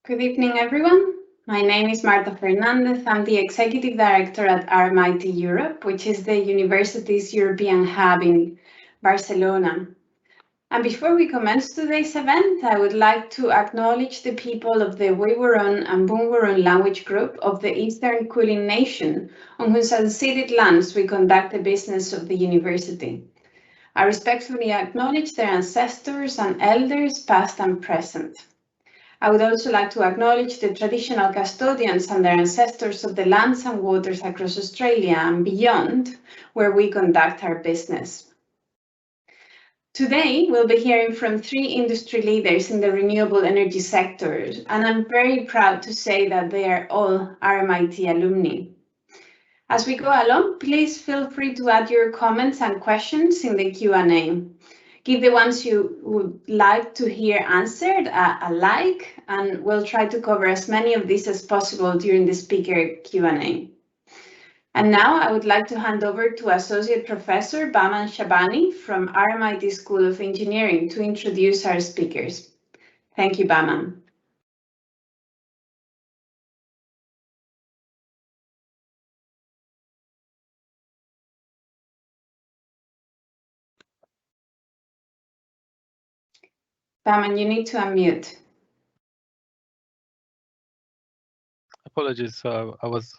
Good evening, everyone. My name is Marta Fernandez. I'm the Executive Director at RMIT Europe, which is the university's European hub in Barcelona. And before we commence today's event, I would like to acknowledge the people of the Wiwurrun and Boonwurrun language group of the Eastern Kulin Nation, on whose unceded lands we conduct the business of the university. I respectfully acknowledge their ancestors and elders, past and present. I would also like to acknowledge the traditional custodians and their ancestors of the lands and waters across Australia and beyond, where we conduct our business. Today, we'll be hearing from 3 industry leaders in the renewable energy sector, and I'm very proud to say that they are all RMIT alumni. As we go along, please feel free to add your comments and questions in the Q&A. Give the ones you would like to hear answered a like, and we'll try to cover as many of these as possible during the speaker Q&A. And now I would like to hand over to Associate Professor Bahman Shabani from RMIT School of Engineering to introduce our speakers. Thank you, Bahman. Bahman, you need to unmute. Apologies, I was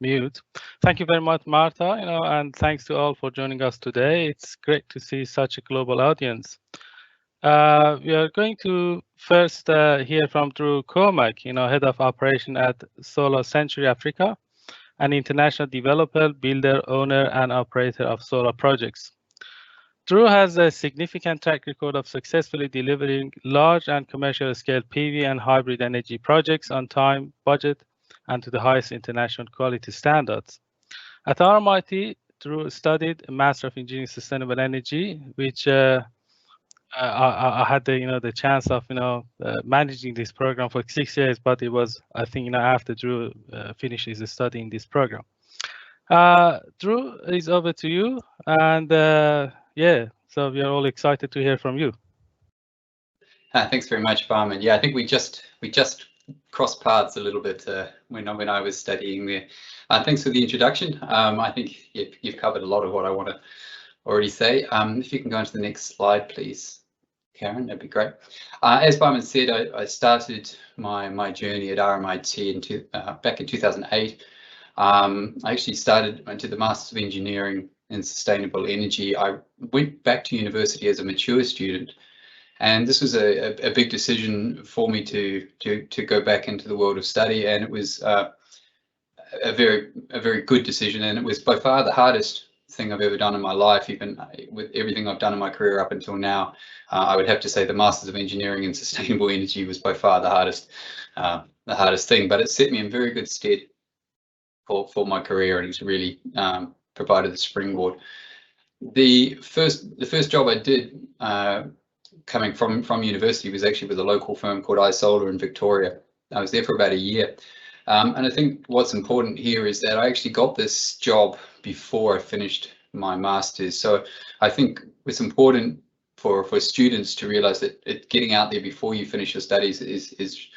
mute. Thank you very much, Marta, and thanks to all for joining us today. It's great to see such a global audience. We are going to first hear from Drew Comac, Head of Operation at Solarcentury Africa, an international developer, builder, owner, and operator of solar projects. Drew has a significant track record of successfully delivering large and commercial scale PV and hybrid energy projects on time, budget, and to the highest international quality standards. At RMIT, Drew studied a Master of Engineering Sustainable Energy, which I had the chance of managing this program for 6 years, but it was, I think, after Drew finished his study in this program. Drew, it's over to you, and yeah, so we are all excited to hear from you. Thanks very much, Bahman. Yeah, I think we just crossed paths a little bit when I was studying there. Thanks for the introduction. I think you've covered a lot of what I want to already say. If you can go on to the next slide, please, Karen, that'd be great. As Bahman said, I started my journey at RMIT back in 2008. I actually went to the Masters of Engineering in Sustainable Energy. I went back to university as a mature student, and this was a big decision for me to go back into the world of study, and it was a very good decision, and it was by far the hardest thing I've ever done in my life. Even with everything I've done in my career up until now, I would have to say the Masters of Engineering in Sustainable Energy was by far the hardest thing, but it set me in very good stead for my career, and it's really provided the springboard. The first job I did coming from university was actually with a local firm called Solar in Victoria. I was there for about a year. And I think what's important here is that I actually got this job before I finished my master's. So I think it's important for students to realize that getting out there before you finish your studies is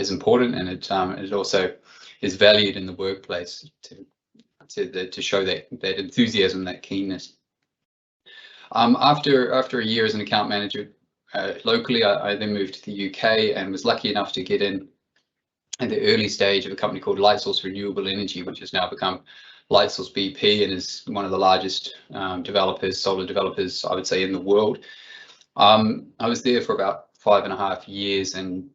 important, and it also is valued in the workplace to show that enthusiasm, that keenness. After a year as an account manager locally, I then moved to the UK and was lucky enough to get in at the early stage of a company called Lightsource Renewable Energy, which has now become Lightsource BP and is one of the largest solar developers, I would say, in the world. I was there for about 5.5 years and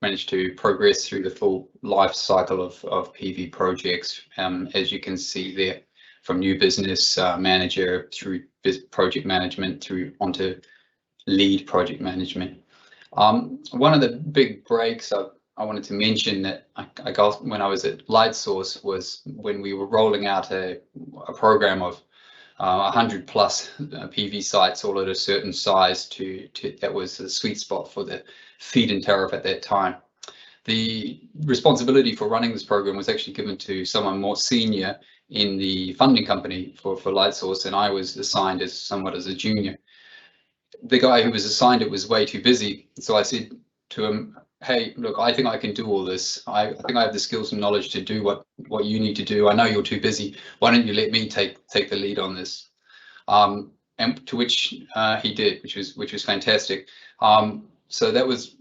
managed to progress through the full life cycle of PV projects, as you can see there, from new business manager through project management through onto lead project management. One of the big breaks I wanted to mention that I got when I was at Lightsource was when we were rolling out a program of 100 plus PV sites, all at a certain size. That was the sweet spot for the feed-in tariff at that time. The responsibility for running this program was actually given to someone more senior in the funding company for Lightsource, and I was assigned somewhat as a junior. The guy who was assigned it was way too busy, so I said to him, hey, look, I think I can do all this. I think I have the skills and knowledge to do what you need to do. I know you're too busy. Why don't you let me take the lead on this? And to which he did, which was fantastic. So that was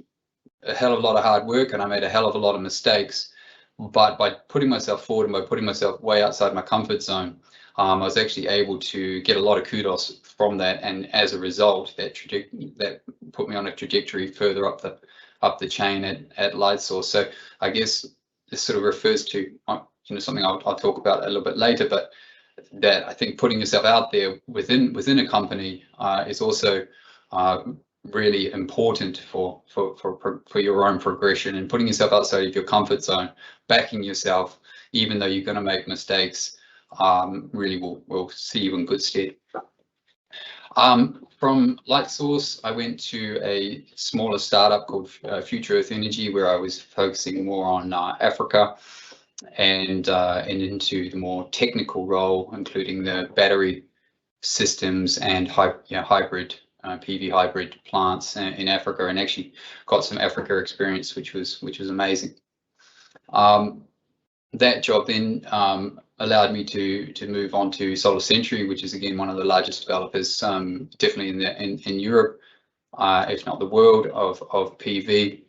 a hell of a lot of hard work, and I made a hell of a lot of mistakes. But by putting myself forward and by putting myself way outside my comfort zone, I was actually able to get a lot of kudos from that, and as a result, that put me on a trajectory further up the chain at Lightsource. So I guess this sort of refers to something I'll talk about a little bit later, but that I think putting yourself out there within a company is also really important for your own progression, and putting yourself outside of your comfort zone, backing yourself, even though you're going to make mistakes, really will see you in good stead. From Lightsource, I went to a smaller startup called Future Earth Energy, where I was focusing more on Africa and into the more technical role, including the battery systems and hybrid PV hybrid plants in Africa, and actually got some Africa experience, which was amazing. That job then allowed me to move on to Solarcentury, which is again one of the largest developers, definitely in Europe, if not the world, of PV,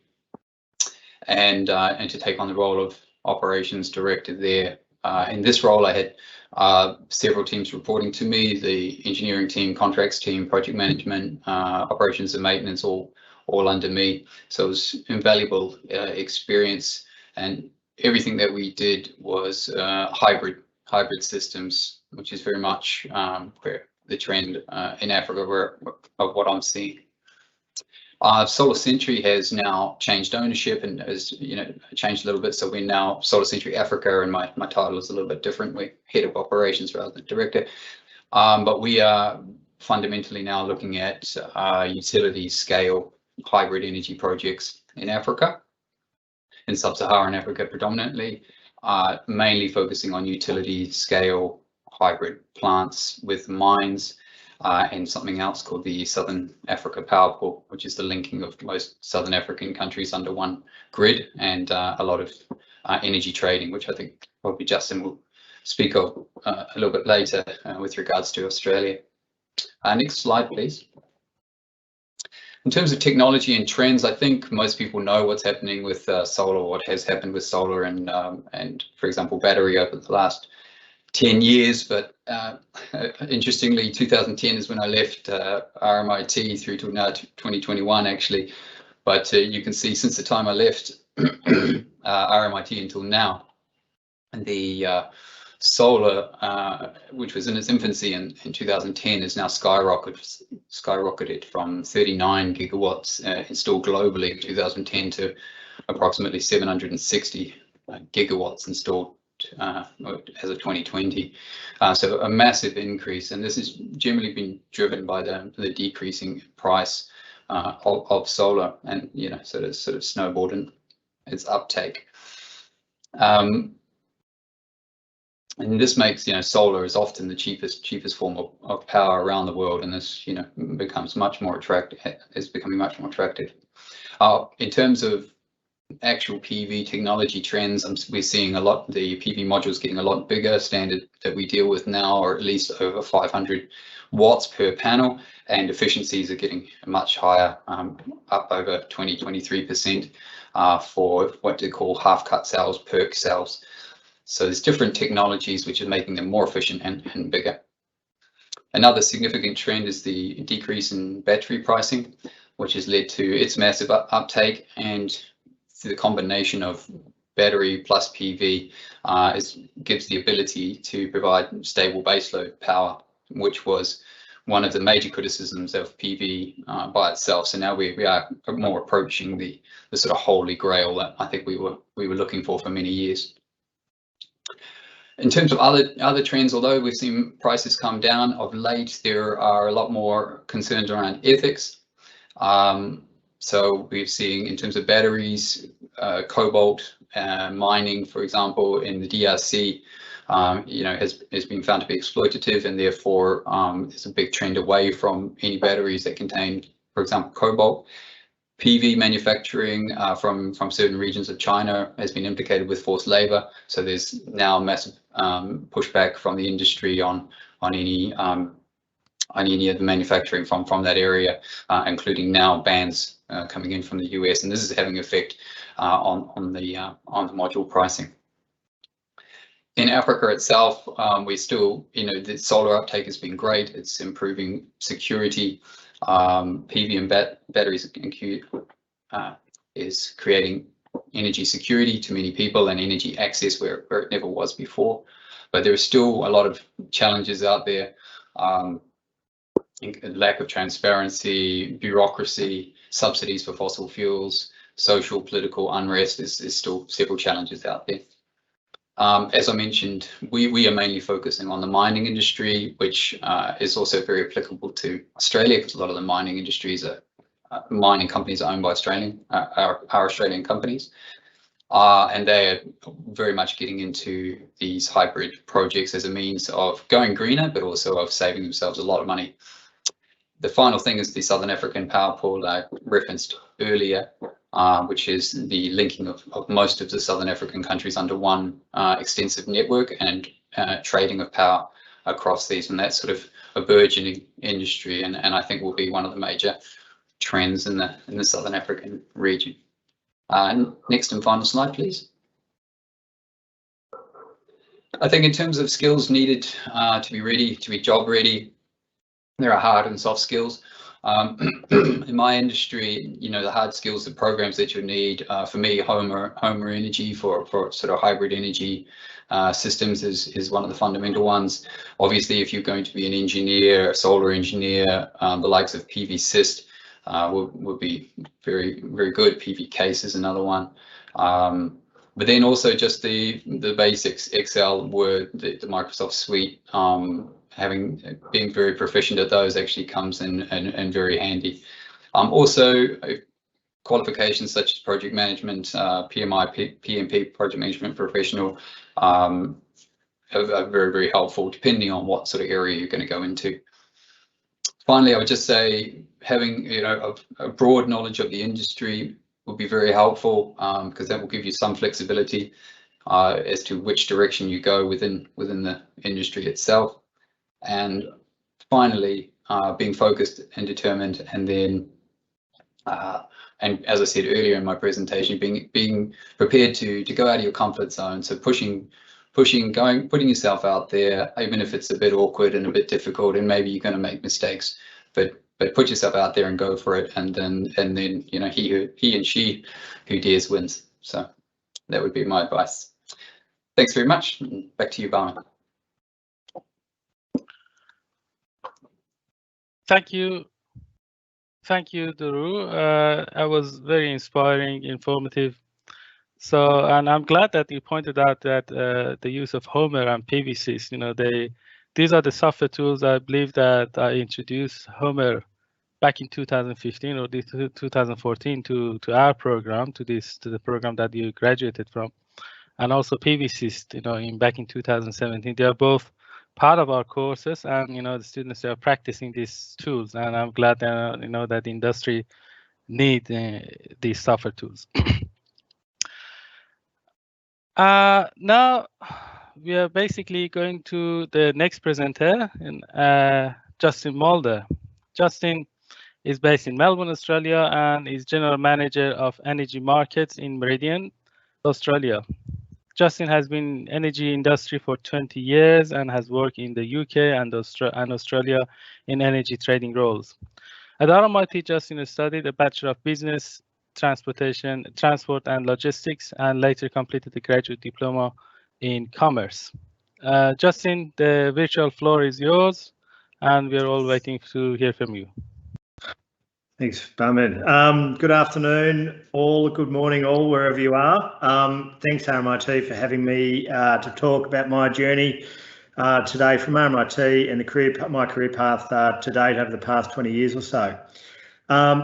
and to take on the role of operations director there. In this role, I had several teams reporting to me: the engineering team, contracts team, project management, operations and maintenance, all under me. So it was invaluable experience, and everything that we did was hybrid systems, which is very much where the trend in Africa of what I'm seeing. Solarcentury has now changed ownership and has changed a little bit. So we're now Solarcentury Africa, and my title is a little bit different. We're head of operations rather than director. But we are fundamentally now looking at utility scale hybrid energy projects in Africa, in sub-Saharan Africa predominantly, mainly focusing on utility scale hybrid plants with mines, and something else called the Southern Africa Power Pool, which is the linking of most Southern African countries under one grid, and a lot of energy trading, which I think probably Justin will speak of a little bit later with regards to Australia. Next slide, please. In terms of technology and trends, I think most people know what's happening with solar, what has happened with solar and for example, battery over the last 10 years, but interestingly, 2010 is when I left RMIT through to now 2021 actually. But you can see since the time I left RMIT until now, the solar, which was in its infancy in 2010, is now skyrocketed from 39 gigawatts installed globally in 2010 to approximately 760 gigawatts installed as of 2020, so a massive increase, and this has generally been driven by the decreasing price of solar, and sort of snowballed in its uptake. And this makes solar is often the cheapest form of power around the world, and this becomes much more attractive. Is becoming much more attractive. In terms of actual PV technology trends, we're seeing a lot, the PV modules getting a lot bigger. Standard that we deal with now are at least over 500 watts per panel, and efficiencies are getting much higher, up over 23% for what they call half-cut cells, PERC cells. So there's different technologies which are making them more efficient and bigger. Another significant trend is the decrease in battery pricing, which has led to its massive uptake, and the combination of battery plus PV gives the ability to provide stable baseload power, which was one of the major criticisms of PV by itself. So now we are more approaching the sort of holy grail that I think we were looking for many years. In terms of other trends, although we've seen prices come down of late, there are a lot more concerns around ethics. So we've seen, in terms of batteries, cobalt mining, for example, in the DRC, has been found to be exploitative, and therefore there's a big trend away from any batteries that contain, for example, cobalt. PV manufacturing from certain regions of China has been implicated with forced labor. So there's now massive pushback from the industry on any of the manufacturing from that area, including now bans coming in from the US, and this is having an effect on the module pricing. In Africa itself, we still, the solar uptake has been great. It's improving security. PV and batteries is creating energy security to many people and energy access where it never was before. But there are still a lot of challenges out there. Lack of transparency, bureaucracy, subsidies for fossil fuels, social, political unrest is still several challenges out there. As I mentioned, we are mainly focusing on the mining industry, which is also very applicable to Australia, because a lot of the mining industries mining companies are owned by are Australian companies. And they're very much getting into these hybrid projects as a means of going greener, but also of saving themselves a lot of money. The final thing is the Southern African power pool I referenced earlier, which is the linking of most of the Southern African countries under one extensive network and trading of power across these. And that's sort of a burgeoning industry, and I think will be one of the major trends in the Southern African region. Next and final slide, please. I think in terms of skills needed to be ready, to be job ready, there are hard and soft skills. In my industry, the hard skills, the programs that you need, for me, home energy for sort of hybrid energy systems is one of the fundamental ones. Obviously, if you're going to be an engineer, a solar engineer, the likes of PV Syst would be very, very good. PV Case is another one. But then also just the basics, Excel, Word, the Microsoft suite, being very proficient at those actually comes in very handy. Also, qualifications such as project management, PMI, PMP, project management professional, are very, very helpful depending on what sort of area you're going to go into. Finally, I would just say having a broad knowledge of the industry will be very helpful, because that will give you some flexibility as to which direction you go within the industry itself. And finally, being focused and determined, and then, and as I said earlier in my presentation, being prepared to go out of your comfort zone. So putting yourself out there, even if it's a bit awkward and a bit difficult, and maybe you're going to make mistakes, but put yourself out there and go for it, and then he and she who dares wins. So that would be my advice. Thanks very much. Back to you, Bahman. Thank you, Duru. That was very inspiring, informative. So, and I'm glad that you pointed out that the use of Homer and PVCs, these are the software tools. I believe that I introduced Homer back in 2015 or 2014 to our program, to the program that you graduated from, and also PVCs, back in 2017. They are both part of our courses, and the students are practicing these tools, and I'm glad that that the industry need these software tools. Now we are basically going to the next presenter, Justin Mulder. Justin is based in Melbourne, Australia, and is General Manager of Energy Markets in Meridian, Australia. Justin has been in the energy industry for 20 years and has worked in the UK and Australia in energy trading roles. At RMIT, Justin studied a Bachelor of Business, Transport and Logistics, and later completed a graduate diploma in Commerce. Justin, the virtual floor is yours, and we're all waiting to hear from you. Thanks, Bahman. Good afternoon, all. Good morning, all, wherever you are. Thanks, RMIT, for having me to talk about my journey today from RMIT and my career path to date over the past 20 years or so.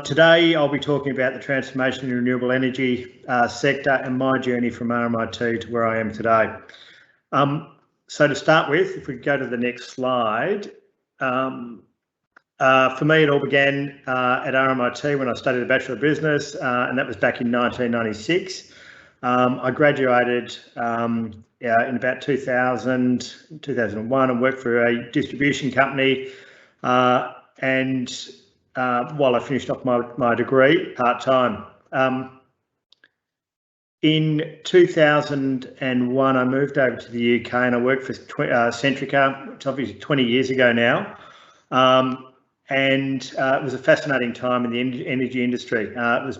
Today, I'll be talking about the transformation in the renewable energy sector and my journey from RMIT to where I am today. So to start with, if we go to the next slide, For me, it all began at RMIT when I studied a Bachelor of Business, and that was back in 1996. I graduated in about 2000, 2001 and worked for a distribution company. And while I finished off my degree part-time. In 2001, I moved over to the UK and I worked for Centrica, which is obviously 20 years ago now. And it was a fascinating time in the energy industry. It was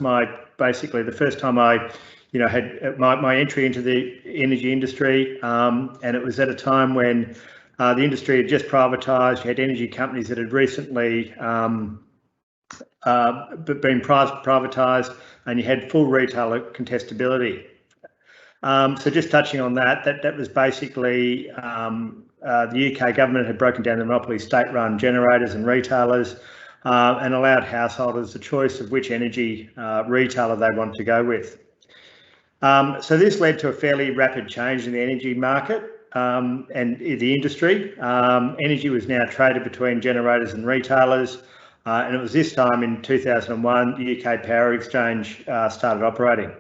basically the first time I had my entry into the energy industry, and it was at a time when the industry had just privatised. You had energy companies that had recently been privatised, and you had full retailer contestability. So just touching on that was basically the UK government had broken down the monopoly state-run generators and retailers, and allowed householders the choice of which energy retailer they want to go with. So this led to a fairly rapid change in the energy market and the industry. Energy was now traded between generators and retailers, and it was this time in 2001 the UK Power Exchange started operating.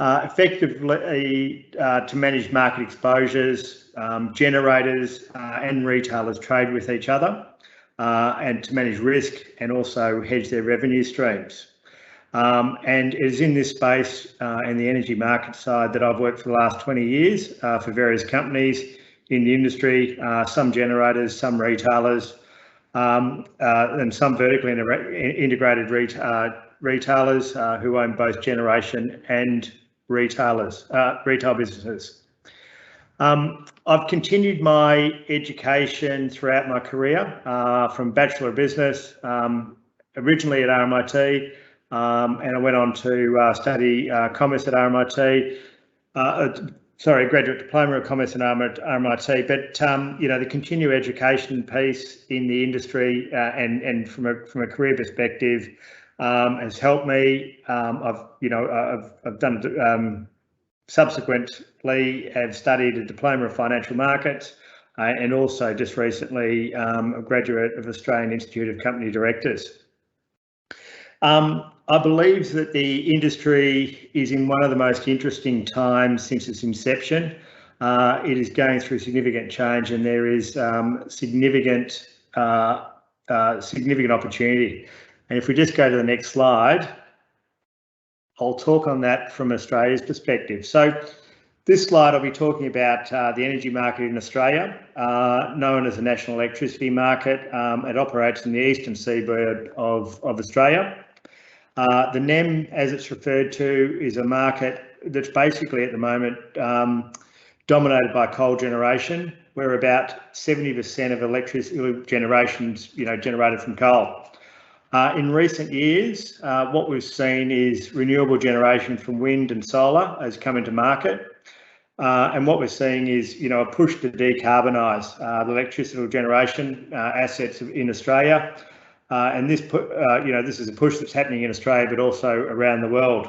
Effectively, to manage market exposures, generators and retailers trade with each other, and to manage risk and also hedge their revenue streams. And it is in this space in the energy market side that I've worked for the last 20 years for various companies in the industry, some generators, some retailers, and some vertically integrated retailers who own both generation and retail businesses. I've continued my education throughout my career from Bachelor of Business, originally at RMIT, and I went on to study commerce at RMIT. Graduate diploma of commerce at RMIT. But the continued education piece in the industry and from a career perspective has helped me. I've done subsequently have studied a diploma of financial markets, and also just recently a graduate of Australian Institute of Company Directors. I believe that the industry is in one of the most interesting times since its inception. It is going through significant change, and there is significant opportunity. And if we just go to the next slide, I'll talk on that from Australia's perspective. So this slide, I'll be talking about the energy market in Australia, known as the National Electricity Market. It operates in the eastern seaboard of Australia. The NEM, as it's referred to, is a market that's basically at the moment dominated by coal generation, where about 70% of electricity generation is generated from coal. In recent years, what we've seen is renewable generation from wind and solar has come into market. And what we're seeing is, a push to decarbonise the electricity generation assets in Australia. And this is a push that's happening in Australia, but also around the world.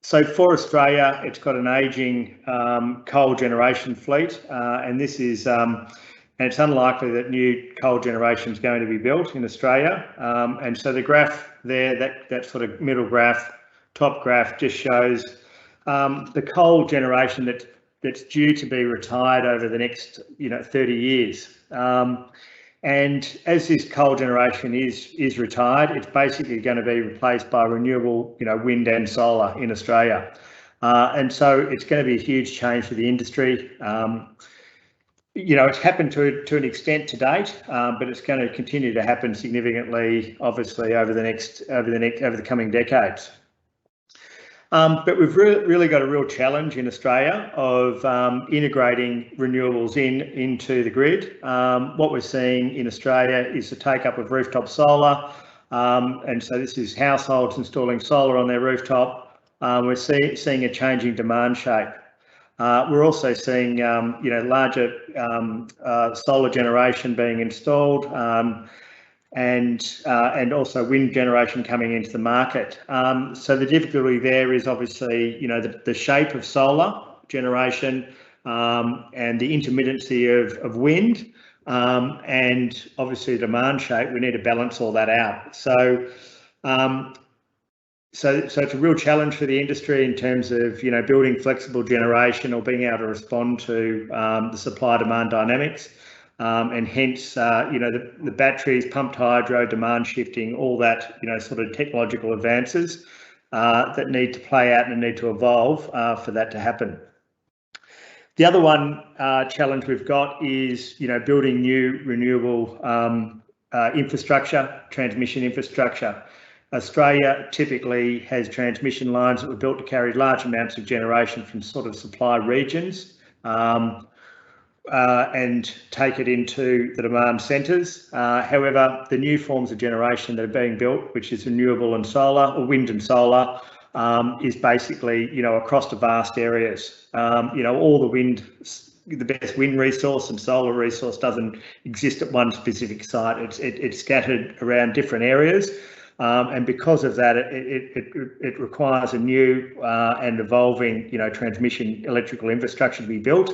So for Australia, it's got an ageing coal generation fleet, and this is, and it's unlikely that new coal generation is going to be built in Australia. And so the graph there, that sort of middle graph, top graph, just shows the coal generation that's due to be retired over the next 30 years. And as this coal generation is retired, it's basically going to be replaced by renewable, wind and solar in Australia. And so it's going to be a huge change for the industry. It's happened to an extent to date, but it's going to continue to happen significantly, obviously, over the coming decades. But we've really got a real challenge in Australia of integrating renewables into the grid. What we're seeing in Australia is the take-up of rooftop solar, and so this is households installing solar on their rooftop. We're seeing a changing demand shape. We're also seeing larger solar generation being installed, and also wind generation coming into the market. So the difficulty there is obviously, the shape of solar generation and the intermittency of wind, and obviously demand shape, we need to balance all that out. So it's a real challenge for the industry in terms of, building flexible generation or being able to respond to the supply-demand dynamics, and hence, the batteries, pumped hydro, demand shifting, all that, sort of technological advances that need to play out and need to evolve for that to happen. The other one challenge we've got is, building new renewable infrastructure, transmission infrastructure. Australia typically has transmission lines that were built to carry large amounts of generation from sort of supply regions and take it into the demand centres. However, the new forms of generation that are being built, which is renewable and solar, or wind and solar, is basically, across the vast areas. All the wind, the best wind resource and solar resource doesn't exist at one specific site. It's scattered around different areas. And because of that, it requires a new and evolving, transmission electrical infrastructure to be built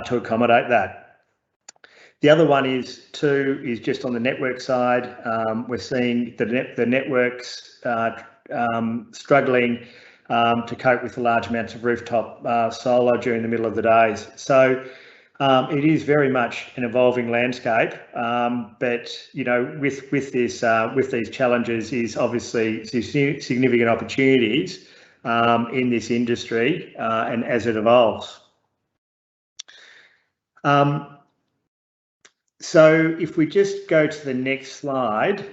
to accommodate that. The other one is just on the network side. We're seeing the networks struggling to cope with the large amounts of rooftop solar during the middle of the days. So it is very much an evolving landscape, but with these challenges is obviously significant opportunities in this industry and as it evolves. So if we just go to the next slide.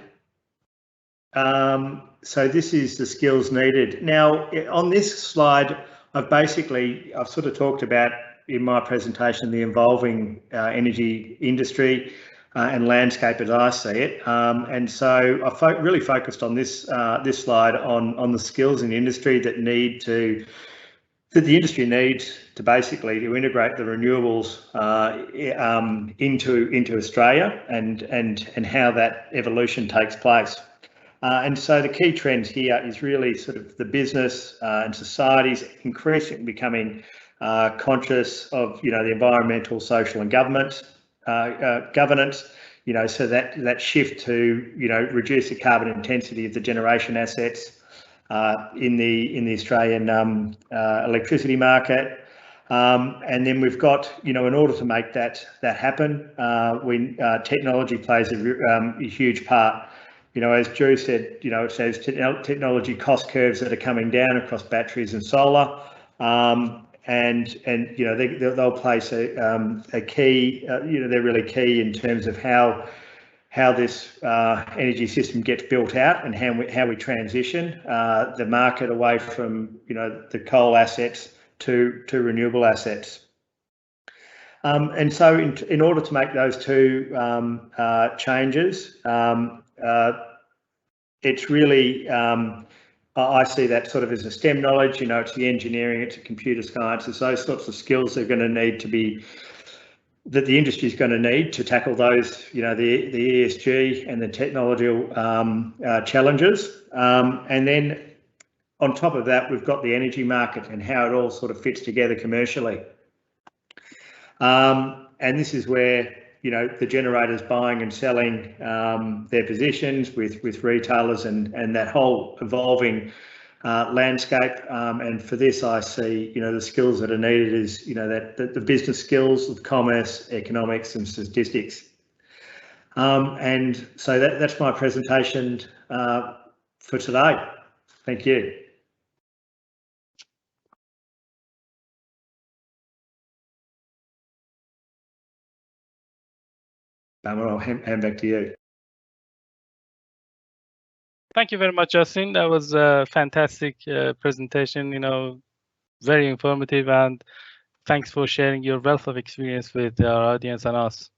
So this is the skills needed. Now, on this slide, I've sort of talked about in my presentation the evolving energy industry and landscape as I see it. And so I really focused on this slide on the skills in the industry that the industry needs to basically to integrate the renewables into Australia and how that evolution takes place. And so the key trends here is really sort of the business and societies increasingly becoming conscious of the environmental, social, and governance. So that shift to reduce the carbon intensity of the generation assets in the Australian electricity market. And then we've got, in order to make that happen, technology plays a huge part. As Drew said, it says technology cost curves that are coming down across batteries and solar, and they'll place a key. They're really key in terms of how this energy system gets built out and how we transition the market away from the coal assets to renewable assets. And so in order to make those two changes, it's really, I see that sort of as a STEM knowledge, it's the engineering, it's the computer science, it's those sorts of skills that are going to need to be, that the industry is going to need to tackle those, the ESG and the technological challenges. And then on top of that, we've got the energy market and how it all sort of fits together commercially. And this is where the generators buying and selling their positions with retailers and that whole evolving landscape. And for this, I see the skills that are needed is that the business skills of commerce, economics, and statistics. And so that's my presentation for today. Thank you. I'll hand back to you. Thank you very much, Justin. That was a fantastic presentation, very informative, and thanks for sharing your wealth of experience with our audience and us.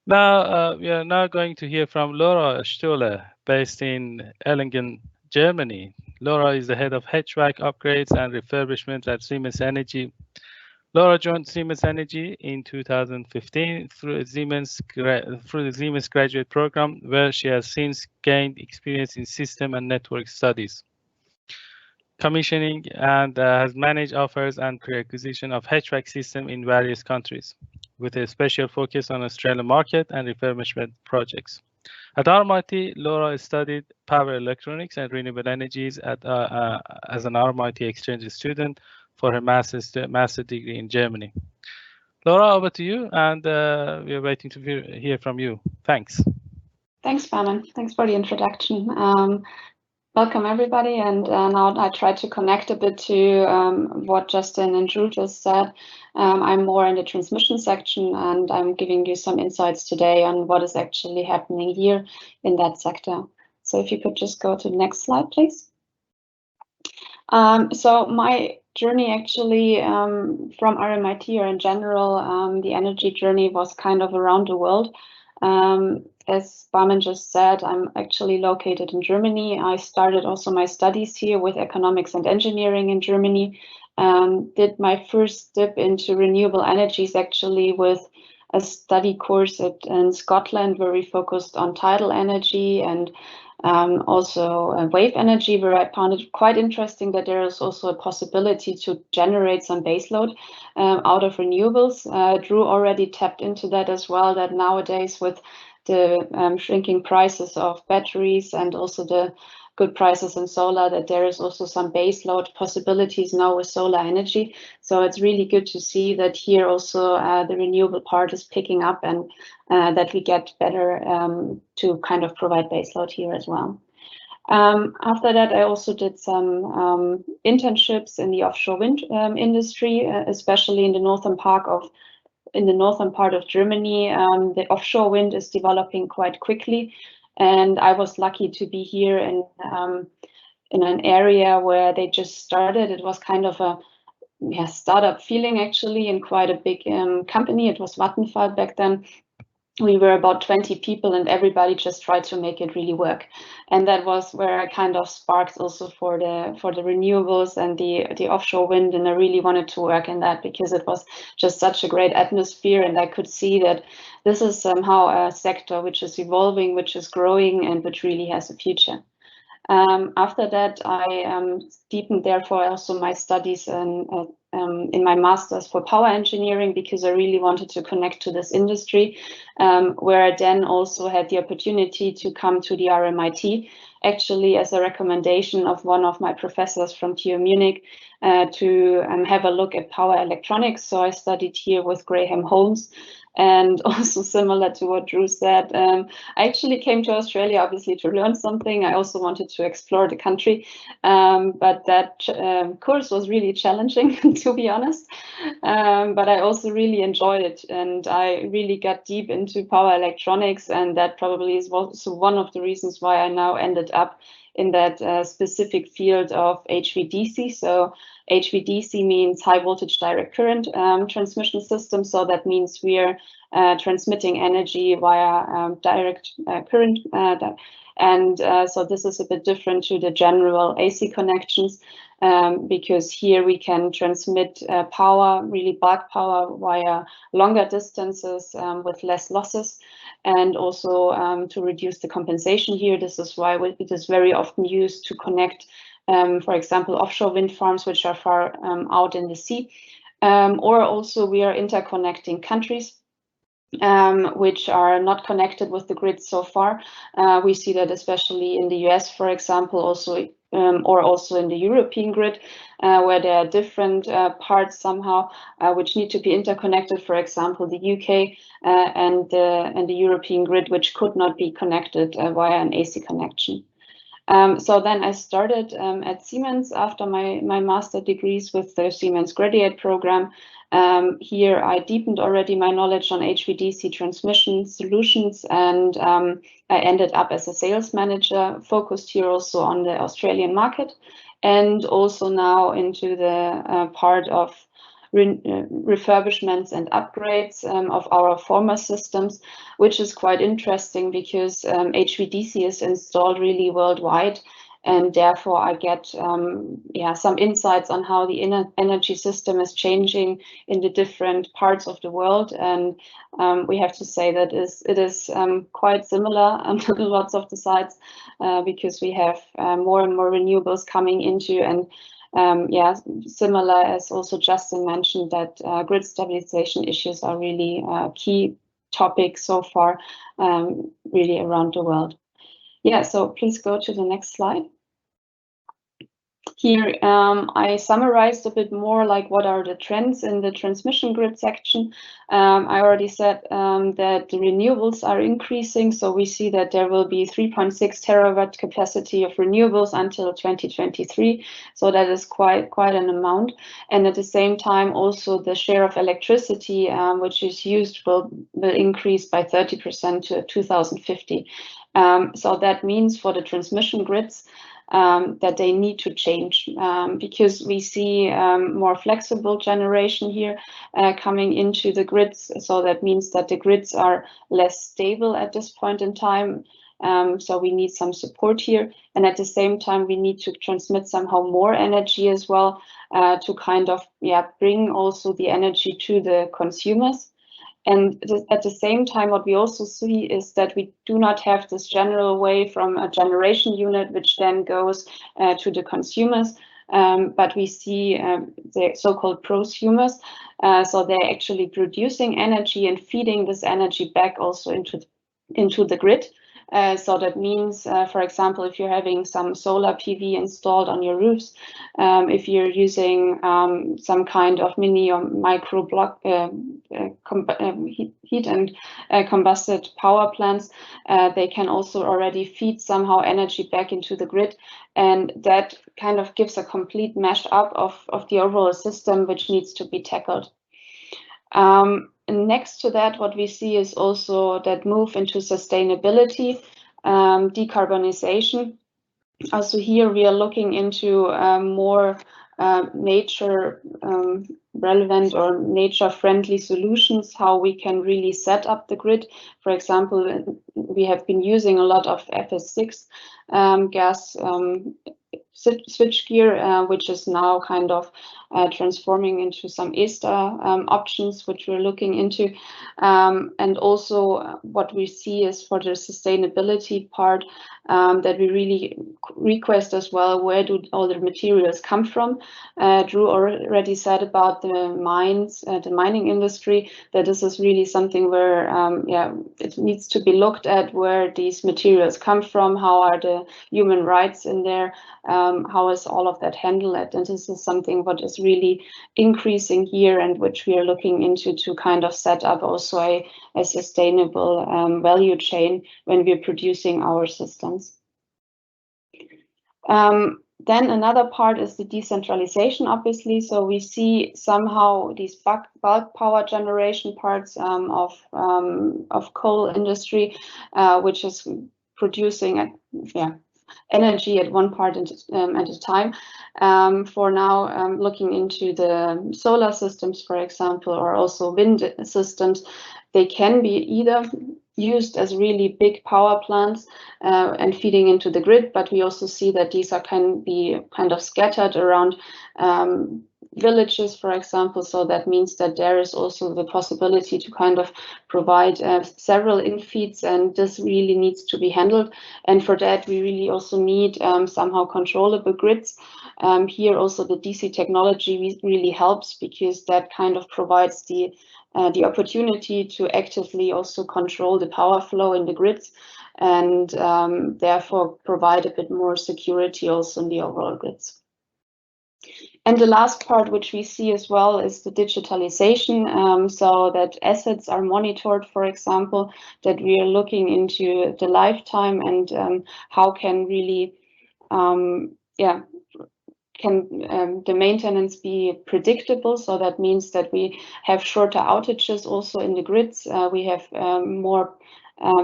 Now, we are now going to hear from Laura Schtuller, based in Erlangen, Germany. Laura is the head of HVAC upgrades and refurbishment at Siemens Energy. Laura joined Siemens Energy in 2015 through the Siemens graduate program, where she has since gained experience in system and network studies, commissioning, and has managed offers and pre-acquisition of HVAC system in various countries. with a special focus on Australian market and refurbishment projects. At RMIT, Laura studied power electronics and renewable energies as an RMIT exchange student for her master's degree in Germany. Laura, over to you, and we are waiting to hear from you. Thanks. Thanks, Bahman. Thanks for the introduction. Welcome, everybody. And now I try to connect a bit to what Justin and Drew just said. I'm more in the transmission section, and I'm giving you some insights today on what is actually happening here in that sector. So if you could just go to the next slide, please. So my journey actually from RMIT, or in general, the energy journey was kind of around the world. As Bahman just said, I'm actually located in Germany. I started also my studies here with economics and engineering in Germany. Did my first dip into renewable energies actually with a study course in Scotland, where we focused on tidal energy and also wave energy, where I found it quite interesting that there is also a possibility to generate some baseload out of renewables. Drew already tapped into that as well, that nowadays with the shrinking prices of batteries and also the good prices in solar, that there is also some baseload possibilities now with solar energy. So it's really good to see that here also the renewable part is picking up, and that we get better to kind of provide baseload here as well. After that, I also did some internships in the offshore wind industry, especially in the northern part of Germany. The offshore wind is developing quite quickly, and I was lucky to be here in an area where they just started. It was kind of a startup feeling actually, in quite a big company. It was Vattenfall back then. We were about 20 people, and everybody just tried to make it really work. And that was where I kind of sparked also for the renewables and the offshore wind, and I really wanted to work in that because it was just such a great atmosphere, and I could see that this is somehow a sector which is evolving, which is growing, and which really has a future. After that, I deepened therefore also my studies in my master's for power engineering, because I really wanted to connect to this industry, where I then also had the opportunity to come to the RMIT, actually as a recommendation of one of my professors from TU Munich, to have a look at power electronics. So I studied here with Graham Holmes. And also similar to what Drew said, I actually came to Australia obviously to learn something. I also wanted to explore the country, but that course was really challenging, to be honest. But I also really enjoyed it, and I really got deep into power electronics, and that probably is also one of the reasons why I now ended up in that specific field of HVDC. So HVDC means high voltage direct current transmission system. So that means we are transmitting energy via direct current. So this is a bit different to the general AC connections, because here we can transmit power, really bulk power, via longer distances with less losses, and also to reduce the compensation here. This is why it is very often used to connect, for example, offshore wind farms which are far out in the sea, or also we are interconnecting countries which are not connected with the grid so far. We see that especially in the US, for example, also or also in the European grid, where there are different parts somehow which need to be interconnected. For example, the UK and the European grid, which could not be connected via an AC connection. So then I started at Siemens after my master degrees with the Siemens graduate program. Here I deepened already my knowledge on HVDC transmission solutions, and I ended up as a sales manager, focused here also on the Australian market, and also now into the part of refurbishments and upgrades of our former systems, which is quite interesting because HVDC is installed really worldwide, and therefore I get some insights on how the energy system is changing in the different parts of the world. And we have to say that it is quite similar on lots of the sites, because we have more and more renewables coming into, and yeah, similar as also Justin mentioned, that grid stabilization issues are really key topics so far, really around the world. Yeah, so please go to the next slide. Here, I summarized a bit more like what are the trends in the transmission grid section. I already said that the renewables are increasing, so we see that there will be 3.6 terawatt capacity of renewables until 2023. So that is quite an amount. And at the same time, also the share of electricity which is used will increase by 30% to 2050. So that means for the transmission grids, that they need to change because we see more flexible generation here coming into the grids. So that means that the grids are less stable at this point in time. So we need some support here. And at the same time, we need to transmit somehow more energy as well to kind of bring also the energy to the consumers. And at the same time, what we also see is that we do not have this general way from a generation unit, which then goes to the consumers, but we see the so-called prosumers. So they're actually producing energy and feeding this energy back also into the grid. So that means, for example, if you're having some solar PV installed on your roofs, if you're using some kind of mini or micro block heat and combusted power plants, they can also already feed somehow energy back into the grid. And that kind of gives a complete mash up of the overall system, which needs to be tackled. And next to that, what we see is also that move into sustainability, decarbonization. Also here we are looking into more nature relevant or nature friendly solutions, how we can really set up the grid. For example, we have been using a lot of FS6 gas switchgear, which is now kind of transforming into some ESTA options, which we're looking into. And also what we see is for the sustainability part, that we really request as well, where do all the materials come from? Drew already said about the mines, the mining industry, that this is really something where it needs to be looked at where these materials come from, how are the human rights in there, how is all of that handled, and this is something what is really increasing here and which we are looking into to kind of set up also a sustainable value chain when we're producing our systems. Then another part is the decentralization, obviously. So we see somehow these bulk power generation parts of coal industry, which is producing energy at one part at a time. For now, looking into the solar systems, for example, or also wind systems, they can be either used as really big power plants and feeding into the grid, but we also see that these can be kind of scattered around villages, for example. So that means that there is also the possibility to kind of provide several infeeds, and this really needs to be handled. And for that, we really also need somehow controllable grids. Here also the DC technology really helps, because that kind of provides the opportunity to actively also control the power flow in the grids, and therefore provide a bit more security also in the overall grids. And the last part, which we see as well, is the digitalization, so that assets are monitored, for example, that we are looking into the lifetime and how can really, can the maintenance be predictable? So that means that we have shorter outages also in the grids. We have more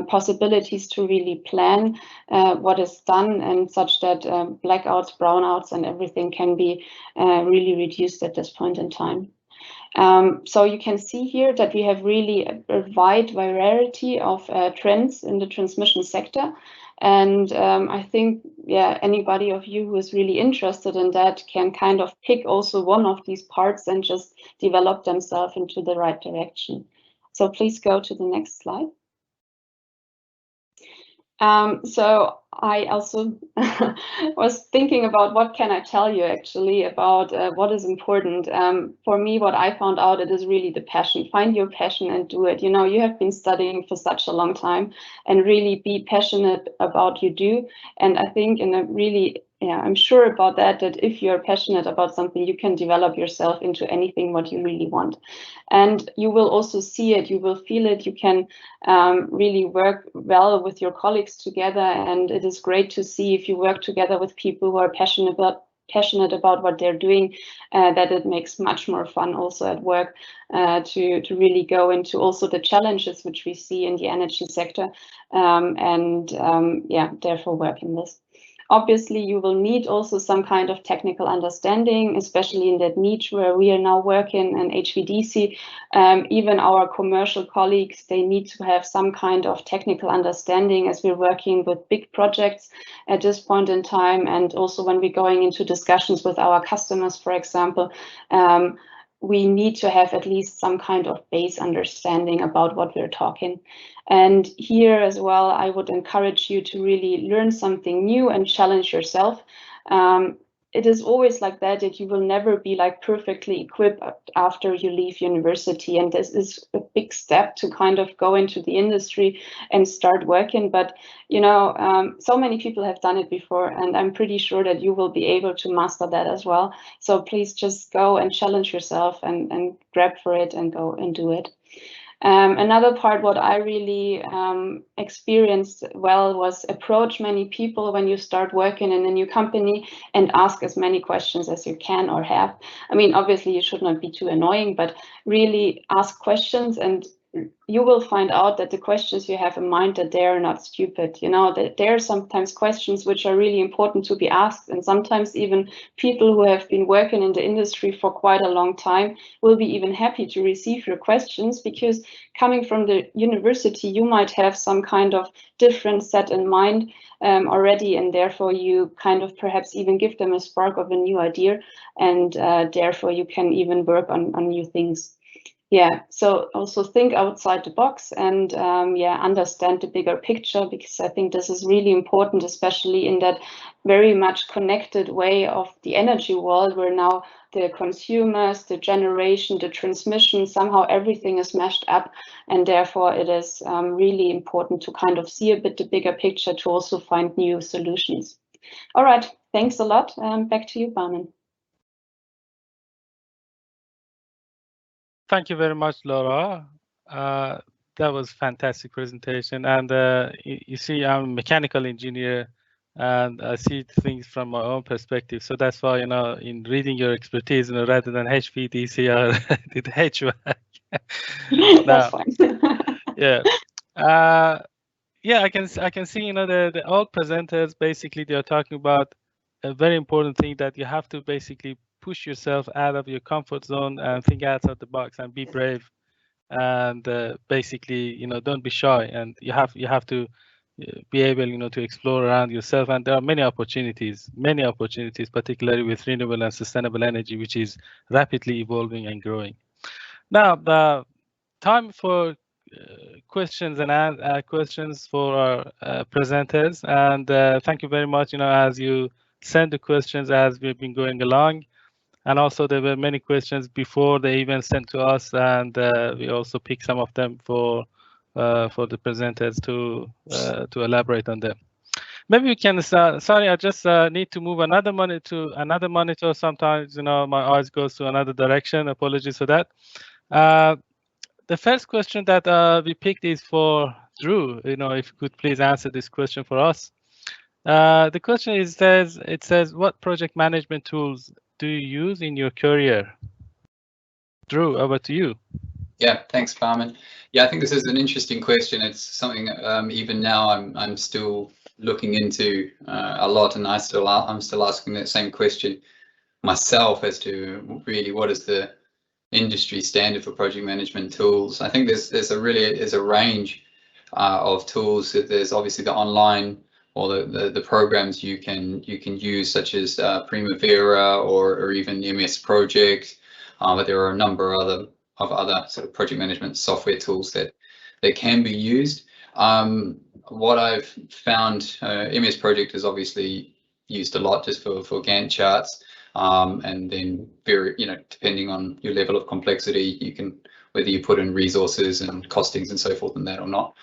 possibilities to really plan what is done, and such that blackouts, brownouts, and everything can be really reduced at this point in time. So you can see here that we have really a wide variety of trends in the transmission sector. And I think, anybody of you who is really interested in that can kind of pick also one of these parts and just develop themselves into the right direction. So please go to the next slide. So I also was thinking about what can I tell you actually about what is important. For me, what I found out, it is really the passion. Find your passion and do it. You know, you have been studying for such a long time, and really be passionate about what you do. And I think in a really, I'm sure about that if you're passionate about something, you can develop yourself into anything what you really want. And you will also see it, you will feel it, you can really work well with your colleagues together. And it is great to see if you work together with people who are passionate about what they're doing, that it makes much more fun also at work to really go into also the challenges which we see in the energy sector, therefore work in this. Obviously, you will need also some kind of technical understanding, especially in that niche where we are now working in HVDC. Even our commercial colleagues, they need to have some kind of technical understanding as we're working with big projects at this point in time. And also when we're going into discussions with our customers, for example, we need to have at least some kind of base understanding about what we're talking. And here as well, I would encourage you to really learn something new and challenge yourself. It is always like that you will never be like perfectly equipped after you leave university. And this is a big step to kind of go into the industry and start working. But, you know, so many people have done it before, and I'm pretty sure that you will be able to master that as well. So please just go and challenge yourself and grab for it and go and do it. Another part what I really experienced well was approach many people when you start working in a new company and ask as many questions as you can or have. I mean, obviously you should not be too annoying, but really ask questions, and you will find out that the questions you have in mind, that they are not stupid. You know, that there are sometimes questions which are really important to be asked, and sometimes even people who have been working in the industry for quite a long time will be even happy to receive your questions, because coming from the university, you might have some kind of different set in mind already, and therefore you kind of perhaps even give them a spark of a new idea, and therefore you can even work on new things. Yeah, so also think outside the box and understand the bigger picture, because I think this is really important, especially in that very much connected way of the energy world, where now the consumers, the generation, the transmission, somehow everything is mashed up, and therefore it is really important to kind of see a bit the bigger picture to also find new solutions. All right, thanks a lot. Back to you, Bahman. Thank you very much, Laura. That was a fantastic presentation. And you see, I'm a mechanical engineer, and I see things from my own perspective. So that's why, you know, in reading your expertise, you know, rather than HVDC, I did HVAC. That's fine. Yeah, I can see, you know, the all presenters basically they are talking about a very important thing, that you have to basically push yourself out of your comfort zone and think outside the box and be brave, and basically, you know, don't be shy, and you have to be able, you know, to explore around yourself. And there are many opportunities, particularly with renewable and sustainable energy, which is rapidly evolving and growing. Now, the time for questions and questions for our presenters, and thank you very much, you know, as you send the questions as we've been going along, and also there were many questions before they even sent to us, and we also picked some of them for the presenters to elaborate on them. Maybe we can sorry, I just need to move another monitor to another monitor. Sometimes, you know, my eyes goes to another direction. Apologies for that. The first question that we picked is for Drew. You know, if you could please answer this question for us. The question is, it says, what project management tools do you use in your career? Drew, over to you. Yeah, thanks, Bahman. Yeah, I think this is an interesting question. It's something even now I'm still looking into a lot, and I'm still asking that same question myself as to really what is the industry standard for project management tools. I think there's a range of tools. There's obviously the online or the programs you can use, such as Primavera or even MS Project, but there are a number of other sort of project management software tools that can be used. What I've found, MS Project is obviously used a lot just for Gantt charts, and then depending on your level of complexity, you can, whether you put in resources and costings and so forth in that or not.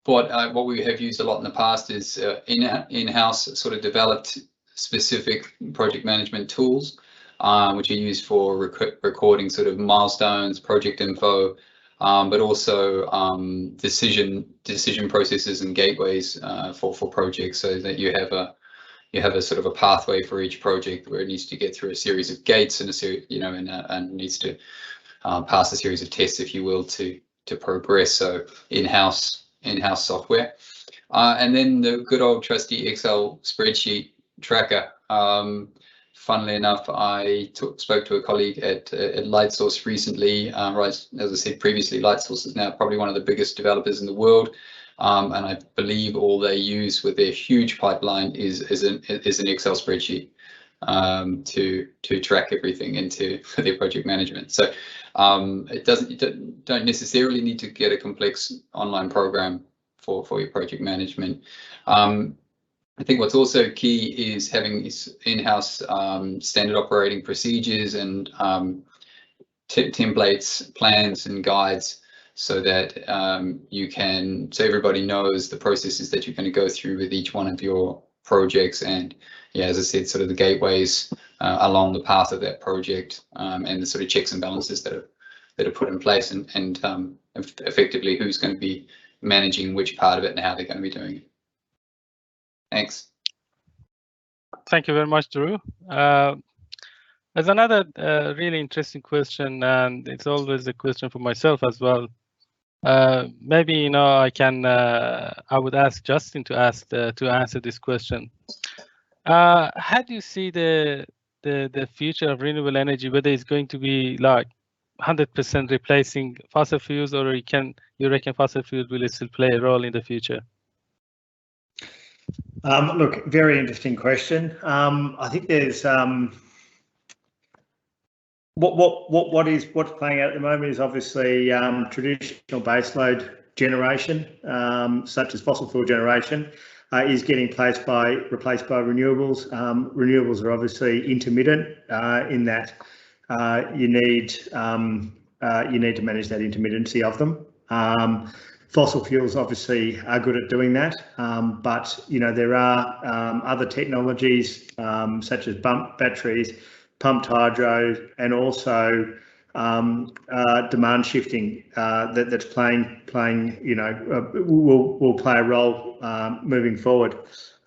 What we have used a lot in the past is in-house sort of developed specific project management tools, which are used for recording sort of milestones, project info, but also decision processes and gateways for projects, so that you have a sort of a pathway for each project where it needs to get through a series of gates and a series, and needs to pass a series of tests, if you will, to progress. So in-house software, and then the good old trusty Excel spreadsheet tracker. Funnily enough, I spoke to a colleague at Lightsource recently. As I said previously, Lightsource is now probably one of the biggest developers in the world, and I believe all they use with their huge pipeline is an Excel spreadsheet to track everything into their project management. So you don't necessarily need to get a complex online program for your project management. I think what's also key is having in-house standard operating procedures and templates, plans and guides, so that so everybody knows the processes that you're going to go through with each one of your projects, and as I said, sort of the gateways along the path of that project, and the sort of checks and balances that are put in place, and effectively who's going to be managing which part of it and how they're going to be doing it. Thanks. Thank you very much, Drew. There's another really interesting question, and it's always a question for myself as well. Maybe I would ask Justin to answer this question. How do you see the future of renewable energy? Whether it's going to be like 100% replacing fossil fuels, or you reckon fossil fuels will still play a role in the future? Look, very interesting question. I think there's what's playing out at the moment is obviously traditional baseload generation, such as fossil fuel generation, is getting replaced by renewables. Renewables are obviously intermittent in that you need to manage that intermittency of them. Fossil fuels obviously are good at doing that, but there are other technologies such as batteries, pumped hydro, and also demand shifting that's playing will play a role moving forward.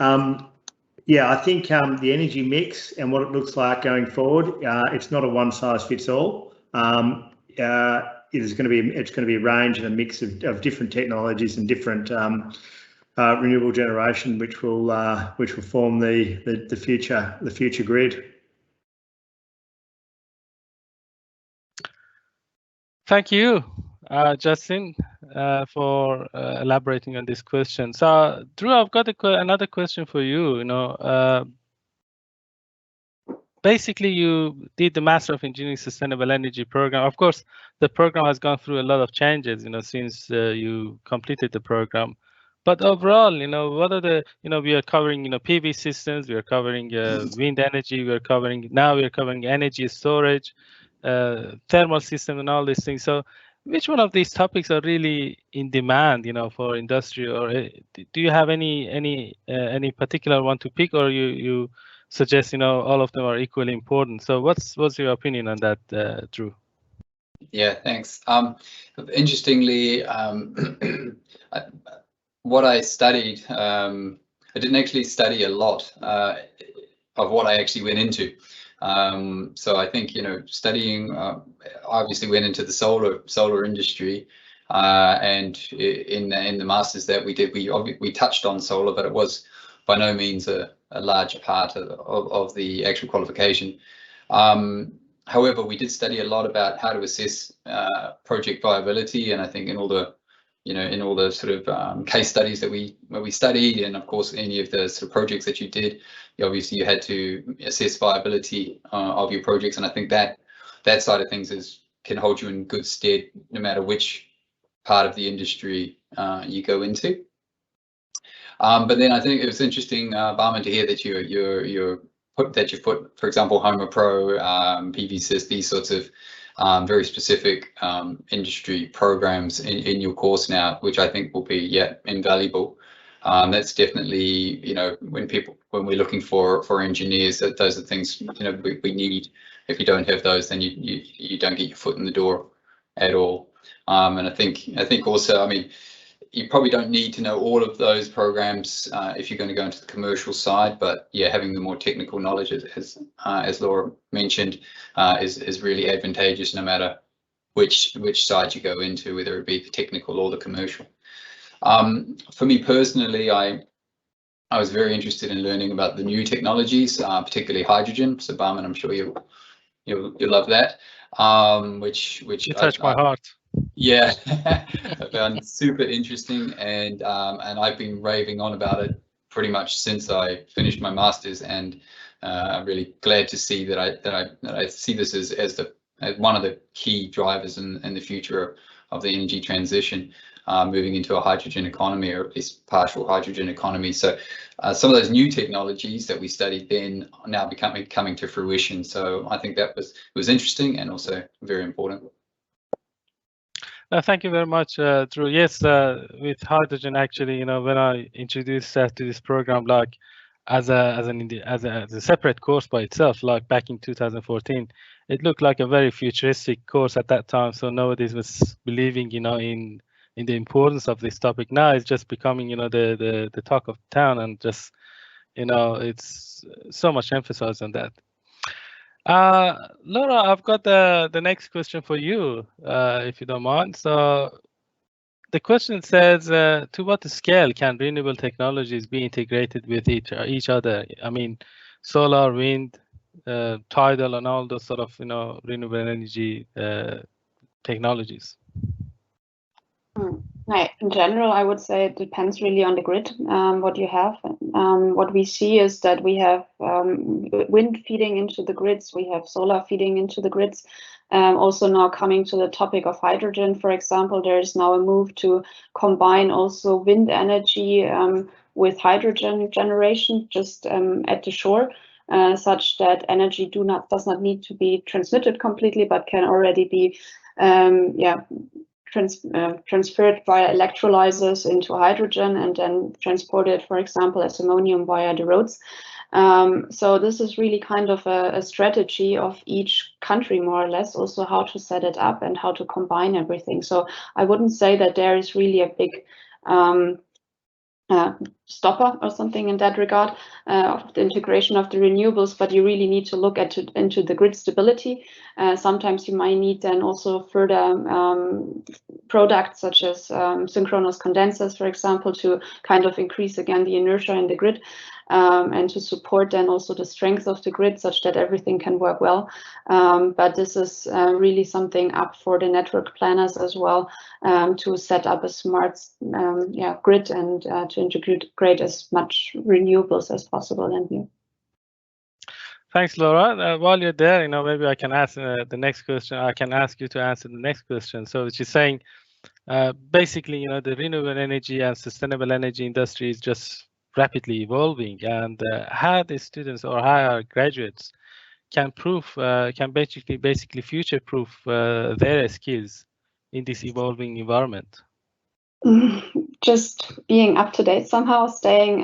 I think the energy mix and what it looks like going forward, it's not a one size fits all. It's going to be a range and a mix of different technologies and different renewable generation, which will form the future grid. Thank you, Justin, for elaborating on this question. So, Drew, I've got another question for you. Basically, you did the Master of Engineering Sustainable Energy program. Of course, the program has gone through a lot of changes, since you completed the program. But overall, what are the, we are covering, PV systems, we are covering wind energy, we are covering energy storage, thermal system, and all these things. So, which one of these topics are really in demand, for industry, or do you have any particular one to pick, or you suggest all of them are equally important? So what's your opinion on that, Drew? Yeah, thanks. Interestingly, what I studied, I didn't actually study a lot of what I actually went into. So I think studying, obviously went into the solar industry, and in the masters that we did, we touched on solar, but it was by no means a large part of the actual qualification. However, we did study a lot about how to assess project viability, and I think in all the sort of case studies that we studied, and of course any of the sort of projects that you did, obviously you had to assess viability of your projects, and I think that side of things can hold you in good stead no matter which part of the industry you go into. But then I think it was interesting, Bahman, to hear that you've put, for example, Homer Pro, PVSys, these sorts of very specific industry programs in your course now, which I think will be invaluable. That's definitely, when we're looking for engineers, those are things we need. If you don't have those, then you don't get your foot in the door at all. And I think also, I mean, you probably don't need to know all of those programs if you're going to go into the commercial side, but yeah, having the more technical knowledge, as Laura mentioned, is really advantageous no matter which side you go into, whether it be the technical or the commercial. For me personally, I was very interested in learning about the new technologies, particularly hydrogen. So Bahman, I'm sure you'll love that. Which you touch my heart. Yeah, I found super interesting, and I've been raving on about it pretty much since I finished my masters, and I'm really glad to see that I see this as one of the key drivers in the future of the energy transition, moving into a hydrogen economy, or at least partial hydrogen economy. So some of those new technologies that we studied then are now coming to fruition. So I think that was interesting and also very important. Thank you very much, Drew. Yes, with hydrogen, actually, when I introduced that to this program, like as a separate course by itself, like back in 2014, it looked like a very futuristic course at that time. So nobody was believing, in the importance of this topic. Now it's just becoming, the talk of town, and just, it's so much emphasis on that. Laura, I've got the next question for you, if you don't mind. So the question says, to what scale can renewable technologies be integrated with each other? I mean, solar, wind, tidal, and all those sort of, renewable energy technologies. In general, I would say it depends really on the grid, what you have. What we see is that we have wind feeding into the grids, we have solar feeding into the grids. Also now coming to the topic of hydrogen, for example, there is now a move to combine also wind energy with hydrogen generation just at the shore, such that energy does not need to be transmitted completely, but can already be transferred via electrolyzers into hydrogen and then transported, for example, as ammonium via the roads. So this is really kind of a strategy of each country, more or less, also how to set it up and how to combine everything. So I wouldn't say that there is really a big stopper or something in that regard of the integration of the renewables, but you really need to look into the grid stability. Sometimes you might need then also further products such as synchronous condensers, for example, to kind of increase again the inertia in the grid, and to support then also the strength of the grid such that everything can work well. But this is really something up for the network planners as well, to set up a smart grid and to integrate as much renewables as possible in here. Thanks, Laura. While you're there, maybe I can ask the next question. I can ask you to answer the next question. So she's saying, basically, the renewable energy and sustainable energy industry is just rapidly evolving, and how the students or how our graduates can basically future-proof their skills in this evolving environment. Just being up to date somehow, staying,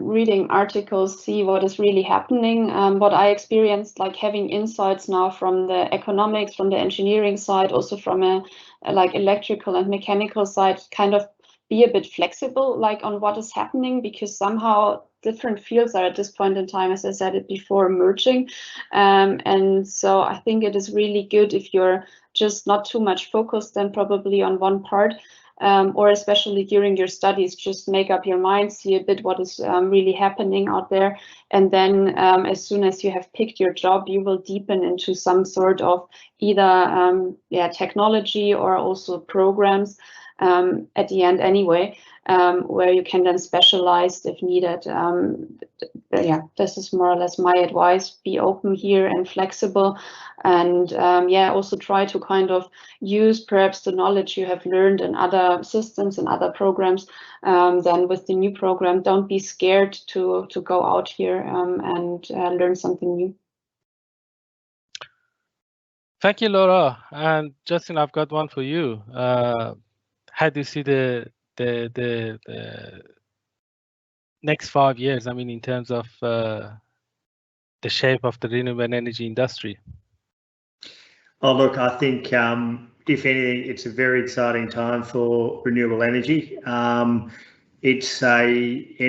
reading articles, see what is really happening. What I experienced, like having insights now from the economics, from the engineering side, also from a electrical and mechanical side, kind of be a bit flexible, like on what is happening, because somehow different fields are at this point in time, as I said it before, merging. And so I think it is really good if you're just not too much focused then probably on one part. Or especially during your studies, just make up your mind, see a bit what is really happening out there. And then as soon as you have picked your job, you will deepen into some sort of either technology or also programs at the end anyway. where you can then specialize if needed. Yeah, this is more or less my advice. Be open here and flexible, and yeah, also try to kind of use perhaps the knowledge you have learned in other systems and other programs. Then with the new program, don't be scared to go out here and learn something new. Thank you, Laura. And Justin, I've got one for you. How do you see the next 5 years? I mean, in terms of the shape of the renewable energy industry. Oh, look, I think if anything, it's a very exciting time for renewable energy. It's gained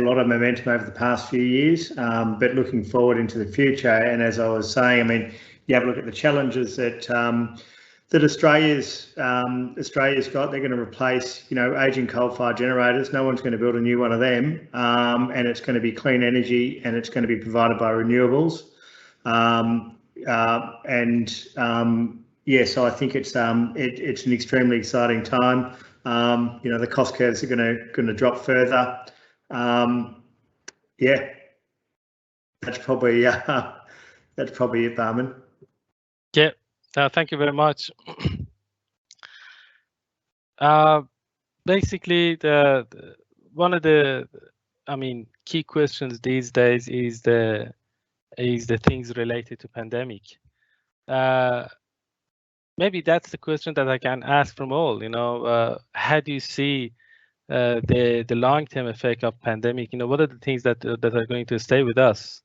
a lot of momentum over the past few years, but looking forward into the future. And as I was saying, I mean, you have a look at the challenges that Australia's got. They're going to replace, aging coal-fired generators. No one's going to build a new one of them, and it's going to be clean energy, and it's going to be provided by renewables. Yeah, so I think it's an extremely exciting time. The cost curves are going to drop further. Yeah, that's probably it, Bahman. Yeah, thank you very much. Basically, one of the key questions these days is the things related to pandemic. Maybe that's the question that I can ask from all. How do you see the long-term effect of pandemic? What are the things that are going to stay with us,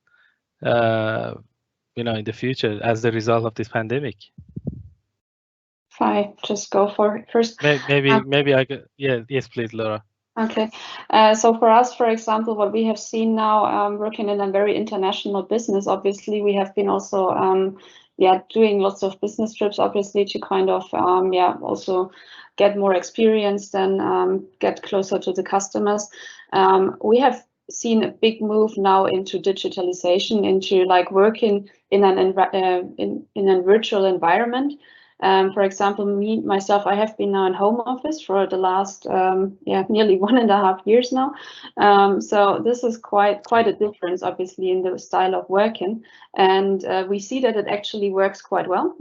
in the future as the result of this pandemic? If I just go for it first. Maybe I could. Yeah. Yes, please, Laura. Okay, so for us, for example, what we have seen now, working in a very international business, obviously we have been also doing lots of business trips, obviously, to kind of also get more experience and get closer to the customers. We have seen a big move now into digitalization, into like working in a virtual environment. For example, myself, I have been now in home office for the last nearly 1.5 years now. So this is quite a difference, obviously, in the style of working, and we see that it actually works quite well.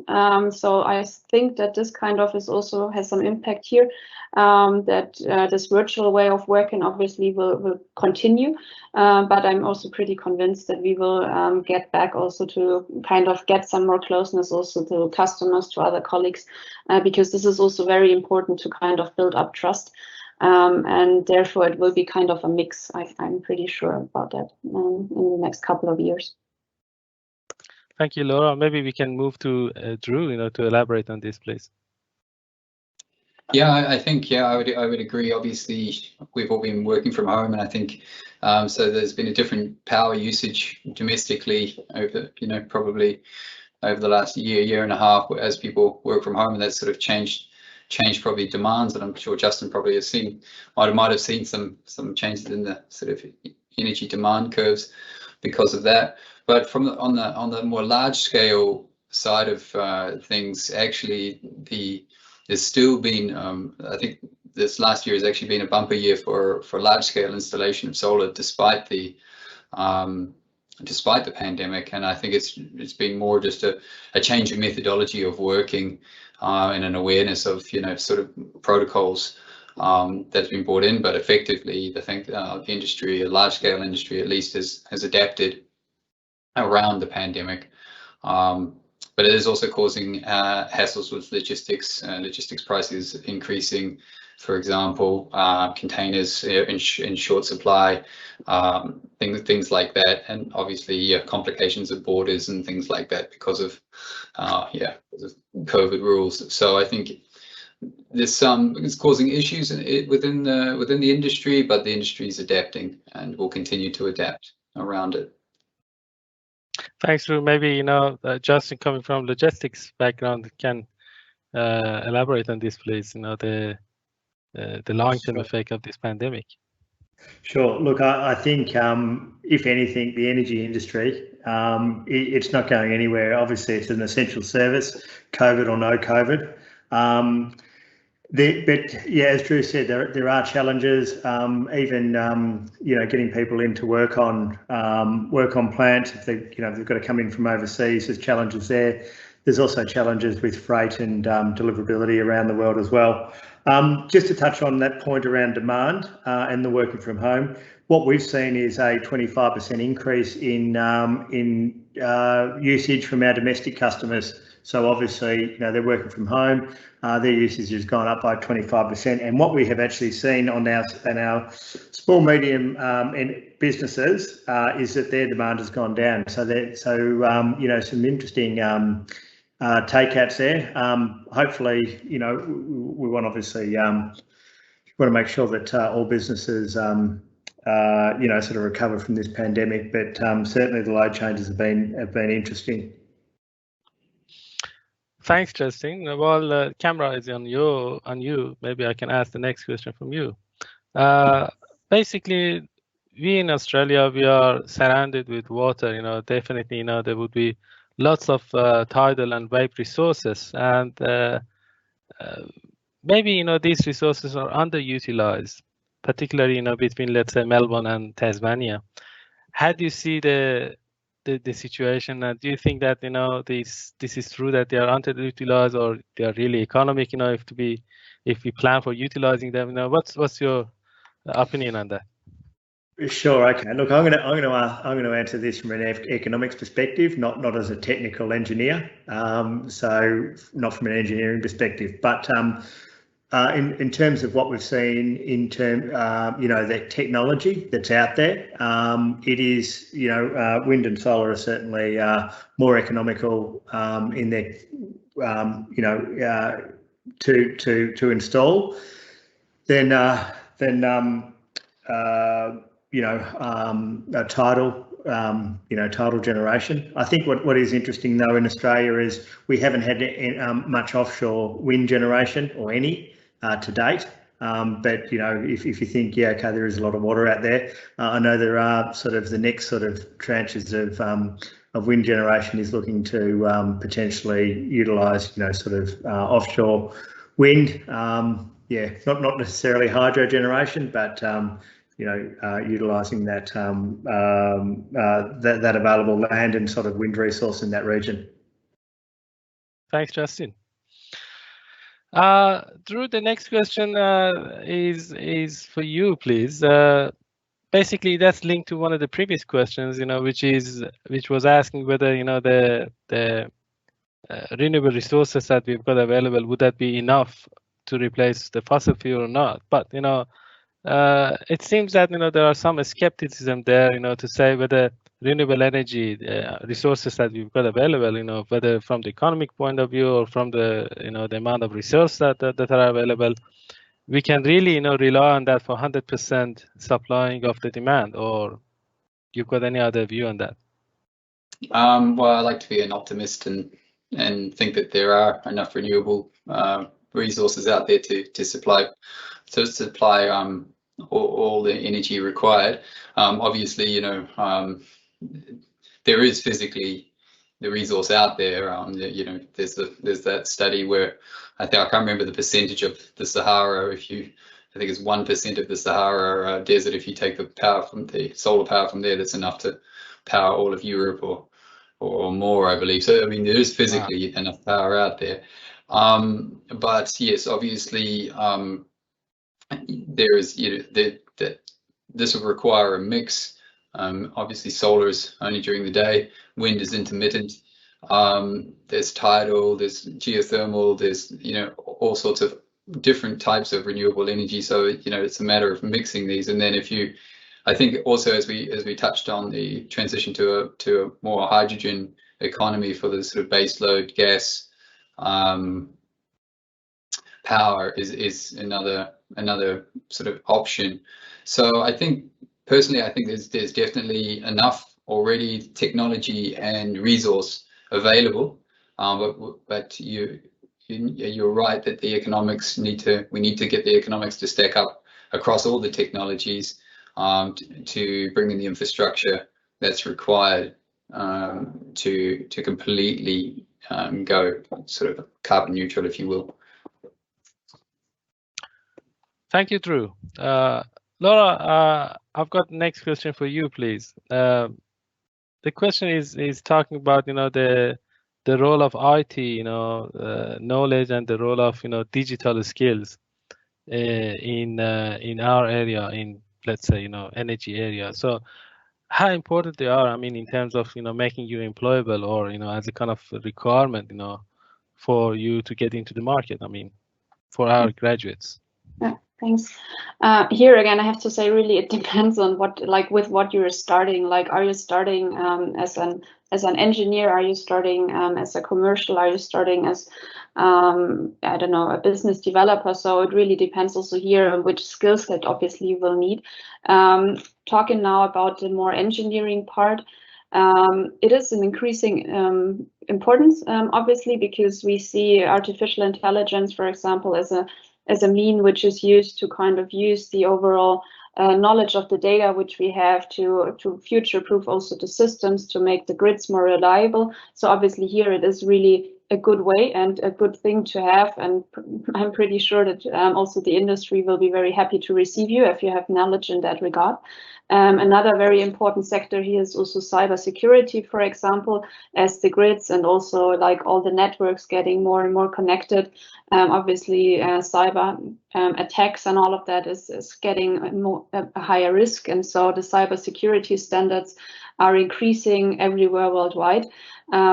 So I think that this kind of also has some impact here. That this virtual way of working obviously will continue, but I'm also pretty convinced that we will get back also to kind of get some more closeness also to customers, to other colleagues, because this is also very important to kind of build up trust, and therefore it will be kind of a mix. I'm pretty sure about that in the next couple of years. Thank you, Laura. Maybe we can move to Drew, to elaborate on this, please. Yeah, I think I would agree. Obviously, we've all been working from home, and I think so. There's been a different power usage domestically over probably over the last year and a half as people work from home, and that's sort of changed probably demands. And I'm sure Justin probably has might have seen some changes in the sort of energy demand curves because of that. But on the more large scale side of things, actually there's still been, I think this last year has actually been a bumper year for large scale installation of solar despite the pandemic. And I think it's been more just a change in methodology of working and an awareness of sort of protocols that's been brought in. But effectively, I think the industry, a large scale industry at least, has adapted around the pandemic. But it is also causing hassles with logistics prices increasing, for example, containers in short supply, things like that, and obviously complications of borders and things like that because of COVID rules. So I think this is causing issues within the industry, but the industry is adapting and will continue to adapt around it. Thanks, Drew. Maybe Justin, coming from logistics background, can elaborate on this, please. The long-term effect of this pandemic. Sure. Look, I think if anything, the energy industry, it's not going anywhere. Obviously, it's an essential service, COVID or no COVID. But yeah, as Drew said, there are challenges. Even getting people in to work on plants, if they've got to come in from overseas, there's challenges there. There's also challenges with freight and deliverability around the world as well. Just to touch on that point around demand and the working from home, what we've seen is a 25% increase in usage from our domestic customers. So obviously, they're working from home. Their usage has gone up by 25%. And what we have actually seen on our small, medium businesses is that their demand has gone down. So some interesting takeouts there. Hopefully, we want to make sure that all businesses sort of recover from this pandemic. But certainly the load changes have been interesting. Thanks, Justin. While the camera is on you, maybe I can ask the next question from you. Basically, we in Australia, we are surrounded with water. Definitely, there would be lots of tidal and wave resources, and maybe these resources are underutilized, particularly between, let's say, Melbourne and Tasmania. How do you see the situation? Do you think that this is true, that they are underutilized, or they are really economic? If we plan for utilizing them, what's your opinion on that? Sure. Okay. Look, I'm going to answer this from an economics perspective, not as a technical engineer. So not from an engineering perspective, but in terms of what we've seen in the technology that's out there, it is wind and solar are certainly more economical in their to install than tidal generation. I think what is interesting though in Australia is we haven't had much offshore wind generation or any to date. But if you think, okay, there is a lot of water out there. I know there are sort of the next sort of tranches of wind generation is looking to potentially utilise offshore wind. Not necessarily hydro generation, but utilising that that available land and sort of wind resource in that region. Thanks, Justin. Drew, the next question is for you, please. Basically, that's linked to one of the previous questions, which was asking whether the renewable resources that we've got available, would that be enough to replace the fossil fuel or not? But it seems that there are some skepticism there, to say whether renewable energy resources that we've got available, whether from the economic point of view or from the the amount of resources that are available, we can really rely on that for 100% supplying of the demand, or you've got any other view on that? Well, I like to be an optimist and think that there are enough renewable resources out there to supply all the energy required. Obviously, there is physically the resource out there. There's that study where I can't remember the percentage of the Sahara. I think it's 1% of the Sahara desert. If you take the power from the solar power from there, that's enough to power all of Europe or more, I believe. So I mean, there is physically enough power out there. But yes, obviously, there is that this will require a mix. Obviously, solar is only during the day. Wind is intermittent. There's tidal. There's geothermal. There's all sorts of different types of renewable energy. So it's a matter of mixing these. And then I think also as we touched on, the transition to a more hydrogen economy for the sort of base load gas power is another sort of option. So I think personally, there's definitely enough already technology and resource available, but you're right that the economics we need to get the economics to stack up across all the technologies to bring in the infrastructure that's required to completely go sort of carbon neutral, if you will. Thank you, Drew. Laura, I've got next question for you, please. The question is talking about the role of IT, knowledge, and the role of digital skills in our area, in let's say energy area. So how important they are, I mean, in terms of making you employable, or as a kind of requirement for you to get into the market, I mean, for our graduates. Yeah, thanks. Here again, I have to say, really, it depends on with what you're starting. Like, are you starting as an engineer? Are you starting as a commercial? Are you starting as I don't know, a business developer? So it really depends also here on which skill set obviously you will need. Talking now about the more engineering part, it is an increasing importance, obviously, because we see artificial intelligence, for example, as a mean which is used to kind of use the overall knowledge of the data which we have to future-proof also the systems, to make the grids more reliable. So obviously here it is really a good way and a good thing to have, and I'm pretty sure that also the industry will be very happy to receive you if you have knowledge in that regard. Another very important sector here is also cybersecurity, for example, as the grids and also like all the networks getting more and more connected. Obviously, cyber attacks and all of that is getting a higher risk, and so the cybersecurity standards are increasing everywhere worldwide.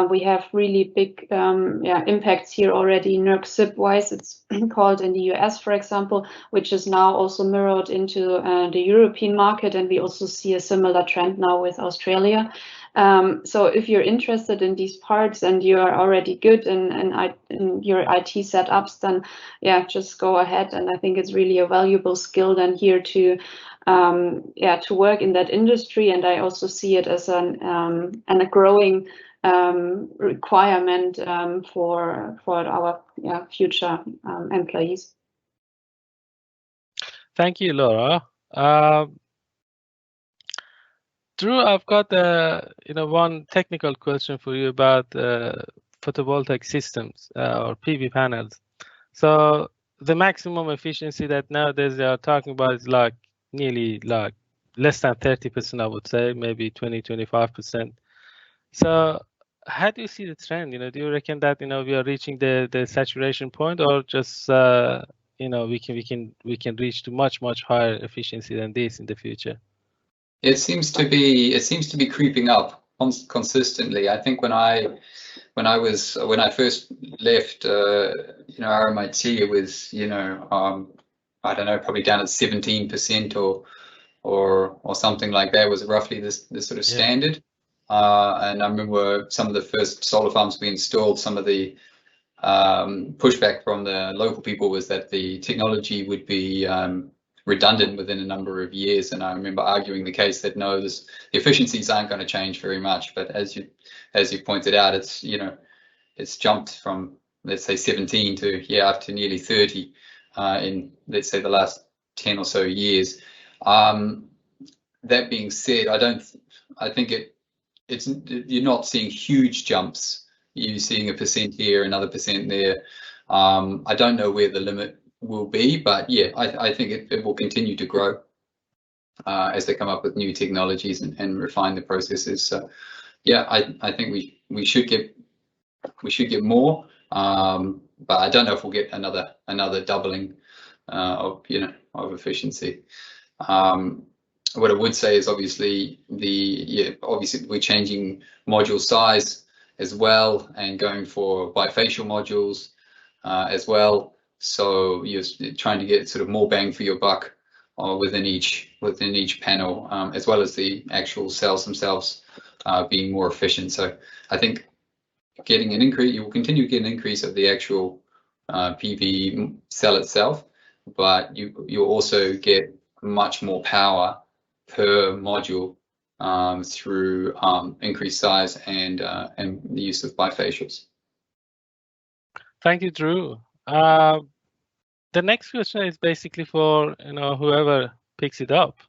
We have really big impacts here already, NERC wise, it's called in the US, for example, which is now also mirrored into the European market, and we also see a similar trend now with Australia. So if you're interested in these parts and you are already good in your IT setups, then yeah, just go ahead. And I think it's really a valuable skill then here to work in that industry. And I also see it as a growing requirement for our future employees. Thank you, Laura. Drew, I've got one technical question for you about photovoltaic systems or PV panels. So the maximum efficiency that nowadays they are talking about is like nearly like less than 30%, I would say, maybe 20-25%. So how do you see the trend? Do you reckon that we are reaching the saturation point, or just we can reach to much higher efficiency than this in the future? It seems to be creeping up consistently. I think when I first left RMIT, it was I don't know, probably down at 17% or something like that was roughly this sort of standard. And I remember some of the first solar farms we installed, some of the pushback from the local people was that the technology would be redundant within a number of years, and I remember arguing the case that no, the efficiencies aren't going to change very much. But as you pointed out, it's jumped from, let's say, 17 to up to nearly 30 in, let's say, the last 10 or so years. That being said, I think you're not seeing huge jumps. You're seeing 1% here, another % there. I don't know where the limit will be, but yeah, I think it will continue to grow as they come up with new technologies and refine the processes. So yeah, I think we should get more, but I don't know if we'll get another doubling of efficiency. What I would say is obviously we're changing module size as well and going for bifacial modules as well. So you're trying to get sort of more bang for your buck within each panel, as well as the actual cells themselves being more efficient. So I think getting an increase, you will continue to get an increase of the actual PV cell itself, but you'll also get much more power per module through increased size and the use of bifacials. Thank you, Drew. The next question is basically for whoever picks it up.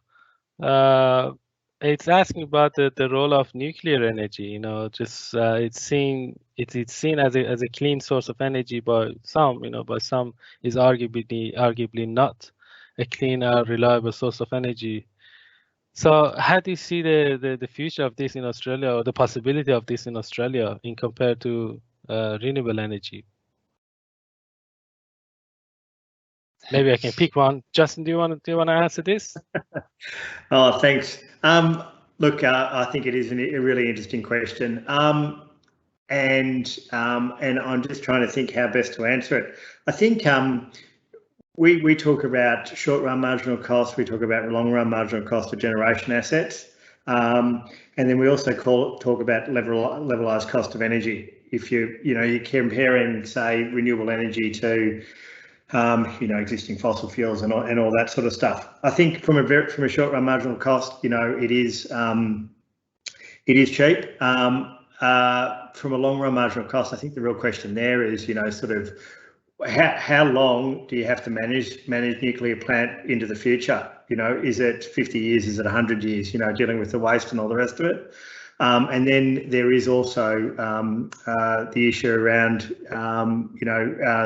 It's asking about the role of nuclear energy. It's seen as a clean source of energy by some. By some is arguably not. a cleaner, reliable source of energy. So how do you see the future of this in Australia, or the possibility of this in Australia in compared to renewable energy? Maybe I can pick one. Justin, do you want to answer this? Oh, thanks. Look, I think it is a really interesting question, and I'm just trying to think how best to answer it. I think we talk about short-run marginal cost. We talk about long-run marginal cost of generation assets, and then we also talk about levelized cost of energy. If you're comparing, say, renewable energy to existing fossil fuels and all that sort of stuff. I think from a short-run marginal cost, it is cheap. From a long-run marginal cost, I think the real question there is, sort of how long do you have to manage nuclear plant into the future? Is it 50 years? Is it 100 years? Dealing with the waste and all the rest of it. And then there is also the issue around,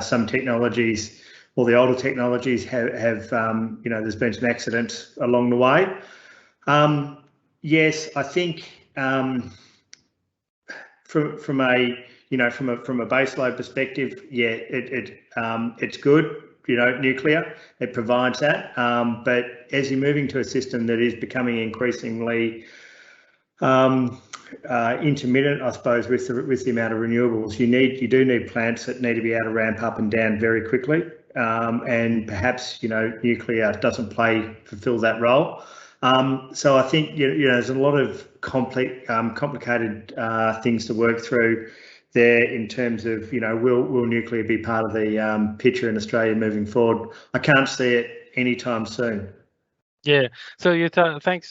some technologies, or the older technologies have there's been some accidents along the way. Yes, I think from a baseload perspective, yeah, it's good. Nuclear, it provides that. But as you're moving to a system that is becoming increasingly intermittent, I suppose, with the amount of renewables, you do need plants that need to be able to ramp up and down very quickly. And perhaps nuclear doesn't fulfill that role. So I think there's a lot of complicated things to work through there in terms of will nuclear be part of the picture in Australia moving forward? I can't see it anytime soon. Yeah. So thanks,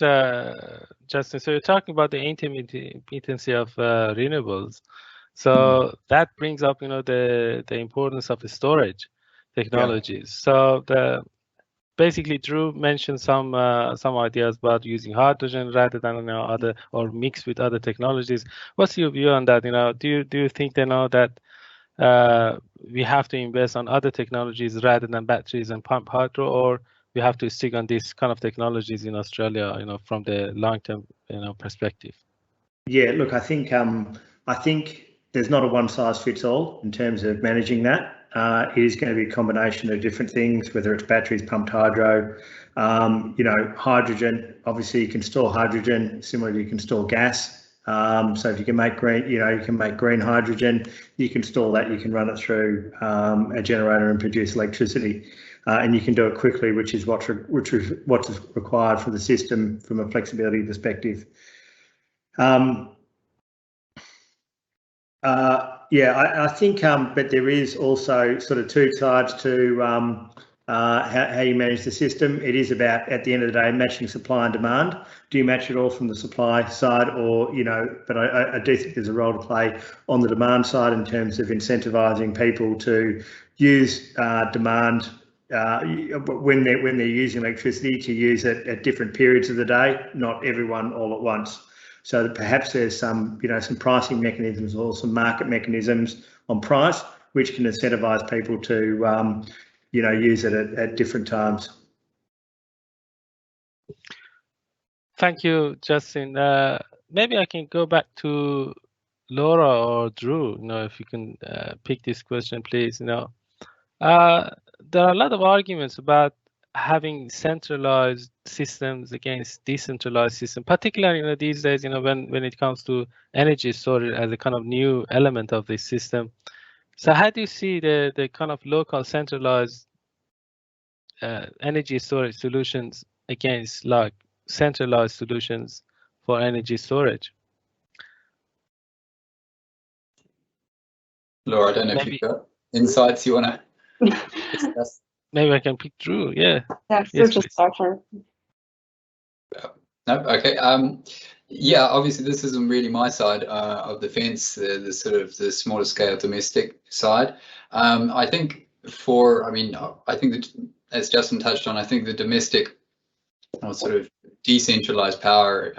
Justin. So you're talking about the intermittency of renewables. So that brings up the importance of the storage technologies. Yeah. So basically Drew mentioned some ideas about using hydrogen rather than other, or mixed with other technologies. What's your view on that? Do you think that we have to invest on other technologies rather than batteries and pump hydro, or we have to stick on these kind of technologies in Australia, from the long-term perspective? Yeah, look, I think there's not a one-size-fits-all in terms of managing that. It is going to be a combination of different things, whether it's batteries, pumped hydro, hydrogen. Obviously, you can store hydrogen similarly you can store gas. So if you can make green, you can make green hydrogen. You can store that. You can run it through a generator and produce electricity, and you can do it quickly, which is what's required for the system from a flexibility perspective. Yeah, I think, but there is also sort of two sides to how you manage the system. It is about, at the end of the day, matching supply and demand. Do you match it all from the supply side, or but I do think there's a role to play on the demand side in terms of incentivising people to use demand when they're using electricity, to use it at different periods of the day, not everyone all at once. So that perhaps there's some pricing mechanisms or some market mechanisms on price which can incentivise people to use it at different times. Thank you, Justin. Maybe I can go back to Laura or Drew. If you can pick this question, please. There are a lot of arguments about having centralized systems against decentralized systems, particularly these days, when it comes to energy storage as a kind of new element of this system. So how do you see the kind of local centralized energy storage solutions against like centralized solutions for energy storage? Laura, I don't know if you've got insights you want to discuss. Maybe I can pick Drew. Yeah. Yeah, so yes, just start her. No, okay. Yeah, obviously this isn't really my side of the fence, the sort of the smaller scale domestic side. I think I think that, as Justin touched on, I think the domestic or sort of decentralized power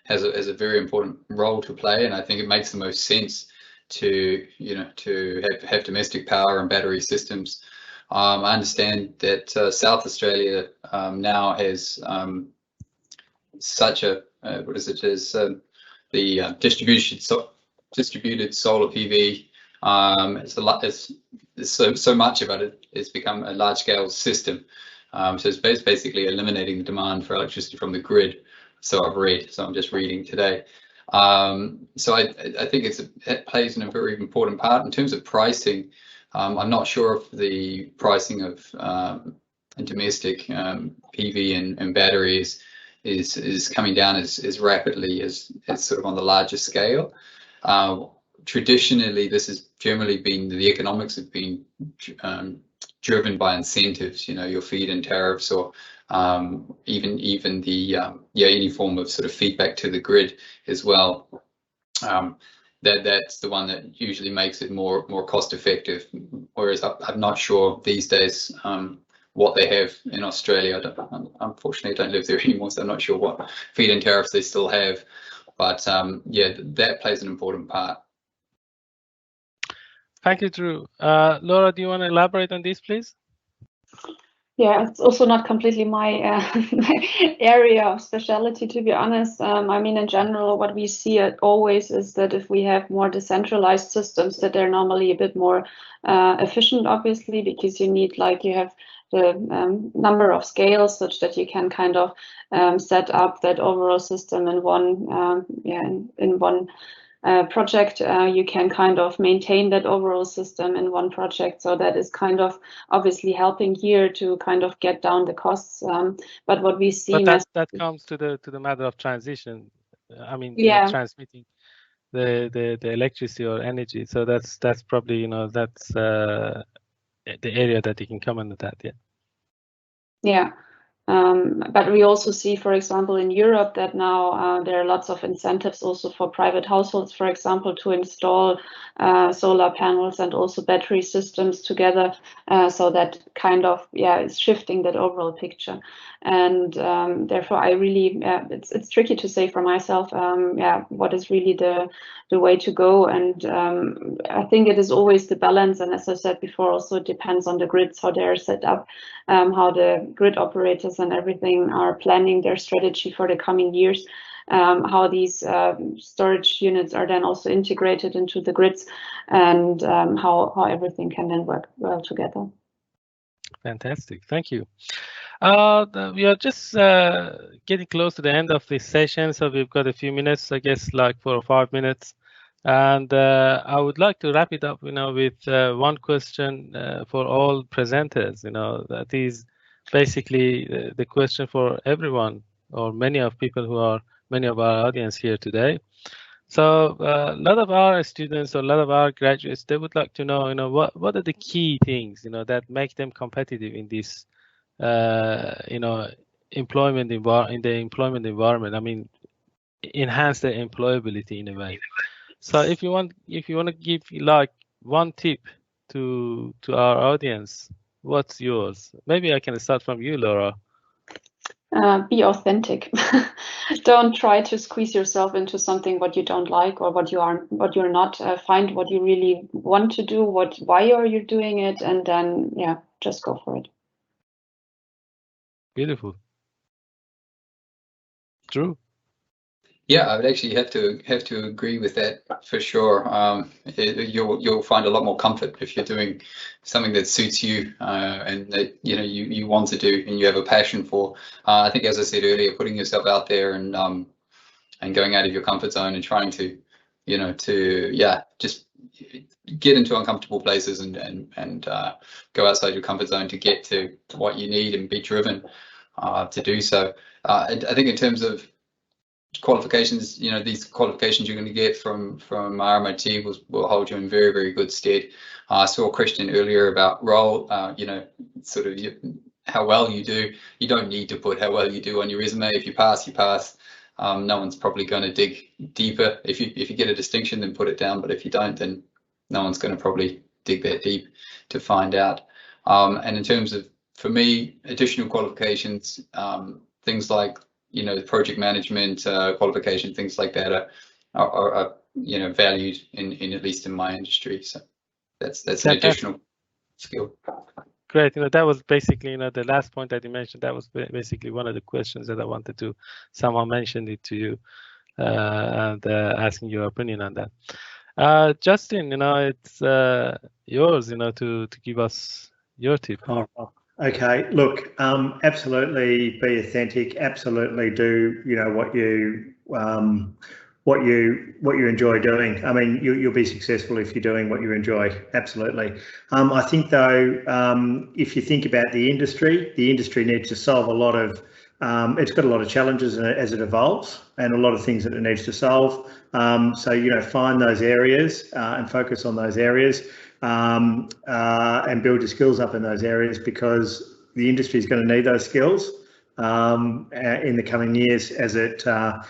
has a very important role to play, and I think it makes the most sense to to have domestic power and battery systems I understand that South Australia now has such a the distributed solar PV. So much about it has become a large-scale system. So it's basically eliminating the demand for electricity from the grid. So I've read. So I'm just reading today. So I think it plays a very important part in terms of pricing. I'm not sure if the pricing of domestic PV and batteries is coming down as rapidly as sort of on the larger scale. Traditionally, this has generally been, the economics have been driven by incentives, your feed-in tariffs, or even the any form of sort of feedback to the grid as well. That's the one that usually makes it more cost effective. Whereas I'm not sure these days what they have in Australia. Unfortunately, I don't live there anymore, so I'm not sure what feed-in tariffs they still have. But yeah, that plays an important part. Thank you, Drew. Laura, do you want to elaborate on this, please? Yeah, it's also not completely my area of specialty, to be honest. I mean, in general, what we see always is that if we have more decentralized systems, that they're normally a bit more efficient, obviously, because you have the number of scales such that you can kind of set up that overall system in one project. You can kind of maintain that overall system in one project. So that is kind of obviously helping here to kind of get down the costs. But what we see, but that comes to the matter of transition. I mean, transmitting the electricity or energy. So that's probably that's the area that you can come under that. Yeah. But we also see, for example, in Europe that now there are lots of incentives also for private households, for example, to install solar panels and also battery systems together. So that kind of, is shifting that overall picture. And therefore, I really, it's tricky to say for myself, what is really the way to go. And I think it is always the balance. And as I said before, also it depends on the grids, how they're set up, how the grid operators and everything are planning their strategy for the coming years, how these storage units are then also integrated into the grids, and how everything can then work well together. Fantastic, thank you. We are just getting close to the end of this session, so we've got a few minutes, I guess, like 4 or 5 minutes. And I would like to wrap it up, with one question for all presenters. That is basically the question for everyone, or many of our audience here today. So a lot of our students, or a lot of our graduates, they would like to know, what are the key things, that make them competitive in this, employment environment. I mean, enhance their employability in a way. So if you want to give like one tip to our audience, what's yours? Maybe I can start from you, Laura. Be authentic. Don't try to squeeze yourself into something what you don't like or what you're not. Find what you really want to do. Why are you doing it, and then just go for it. Beautiful. Drew. Yeah, I would actually have to agree with that for sure. You'll find a lot more comfort if you're doing something that suits you and that you want to do and you have a passion for. I think, as I said earlier, putting yourself out there and going out of your comfort zone and trying to just get into uncomfortable places and go outside your comfort zone to get to what you need and be driven to do so. I think in terms of qualifications, these qualifications you're going to get from RMIT will hold you in very, very good stead. I saw a question earlier about role, sort of how well you do. You don't need to put how well you do on your resume. If you pass, you pass. No one's probably going to dig deeper. If you get a distinction, then put it down. But if you don't, then no one's going to probably dig that deep to find out. And in terms of, for me, additional qualifications, things like project management qualification, things like that are valued in at least in my industry. So that's an additional skill. Great. That was basically, the last point that you mentioned. That was basically one of the questions that I wanted to somehow mention it to you, and asking your opinion on that. Justin, it's yours, to give us your tip. Oh, okay. Look, absolutely be authentic. Absolutely do what you enjoy doing. I mean, you'll be successful if you're doing what you enjoy. Absolutely. I think though, if you think about the industry needs to solve a lot of. It's got a lot of challenges as it evolves, and a lot of things that it needs to solve. So find those areas and focus on those areas, and build your skills up in those areas, because the industry is going to need those skills in the coming years as the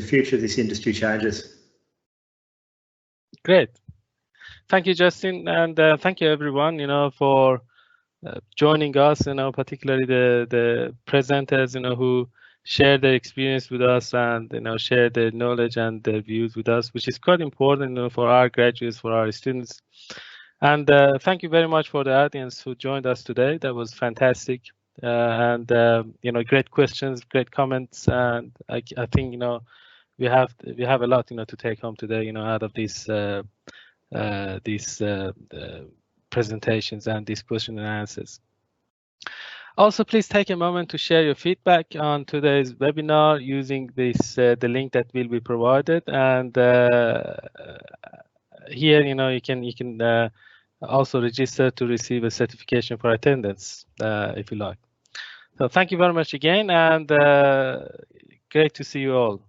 future of this industry changes. Great. Thank you, Justin, and thank you everyone, for joining us, particularly the presenters, who share their experience with us and, share their knowledge and their views with us, which is quite important, for our graduates, for our students. And thank you very much for the audience who joined us today. That was fantastic. And great questions, great comments, and I think we have a lot to take home today, out of these presentations and these question and answers. Also, please take a moment to share your feedback on today's webinar using this the link that will be provided, and here you can also register to receive a certification for attendance if you like. So thank you very much again, and great to see you all.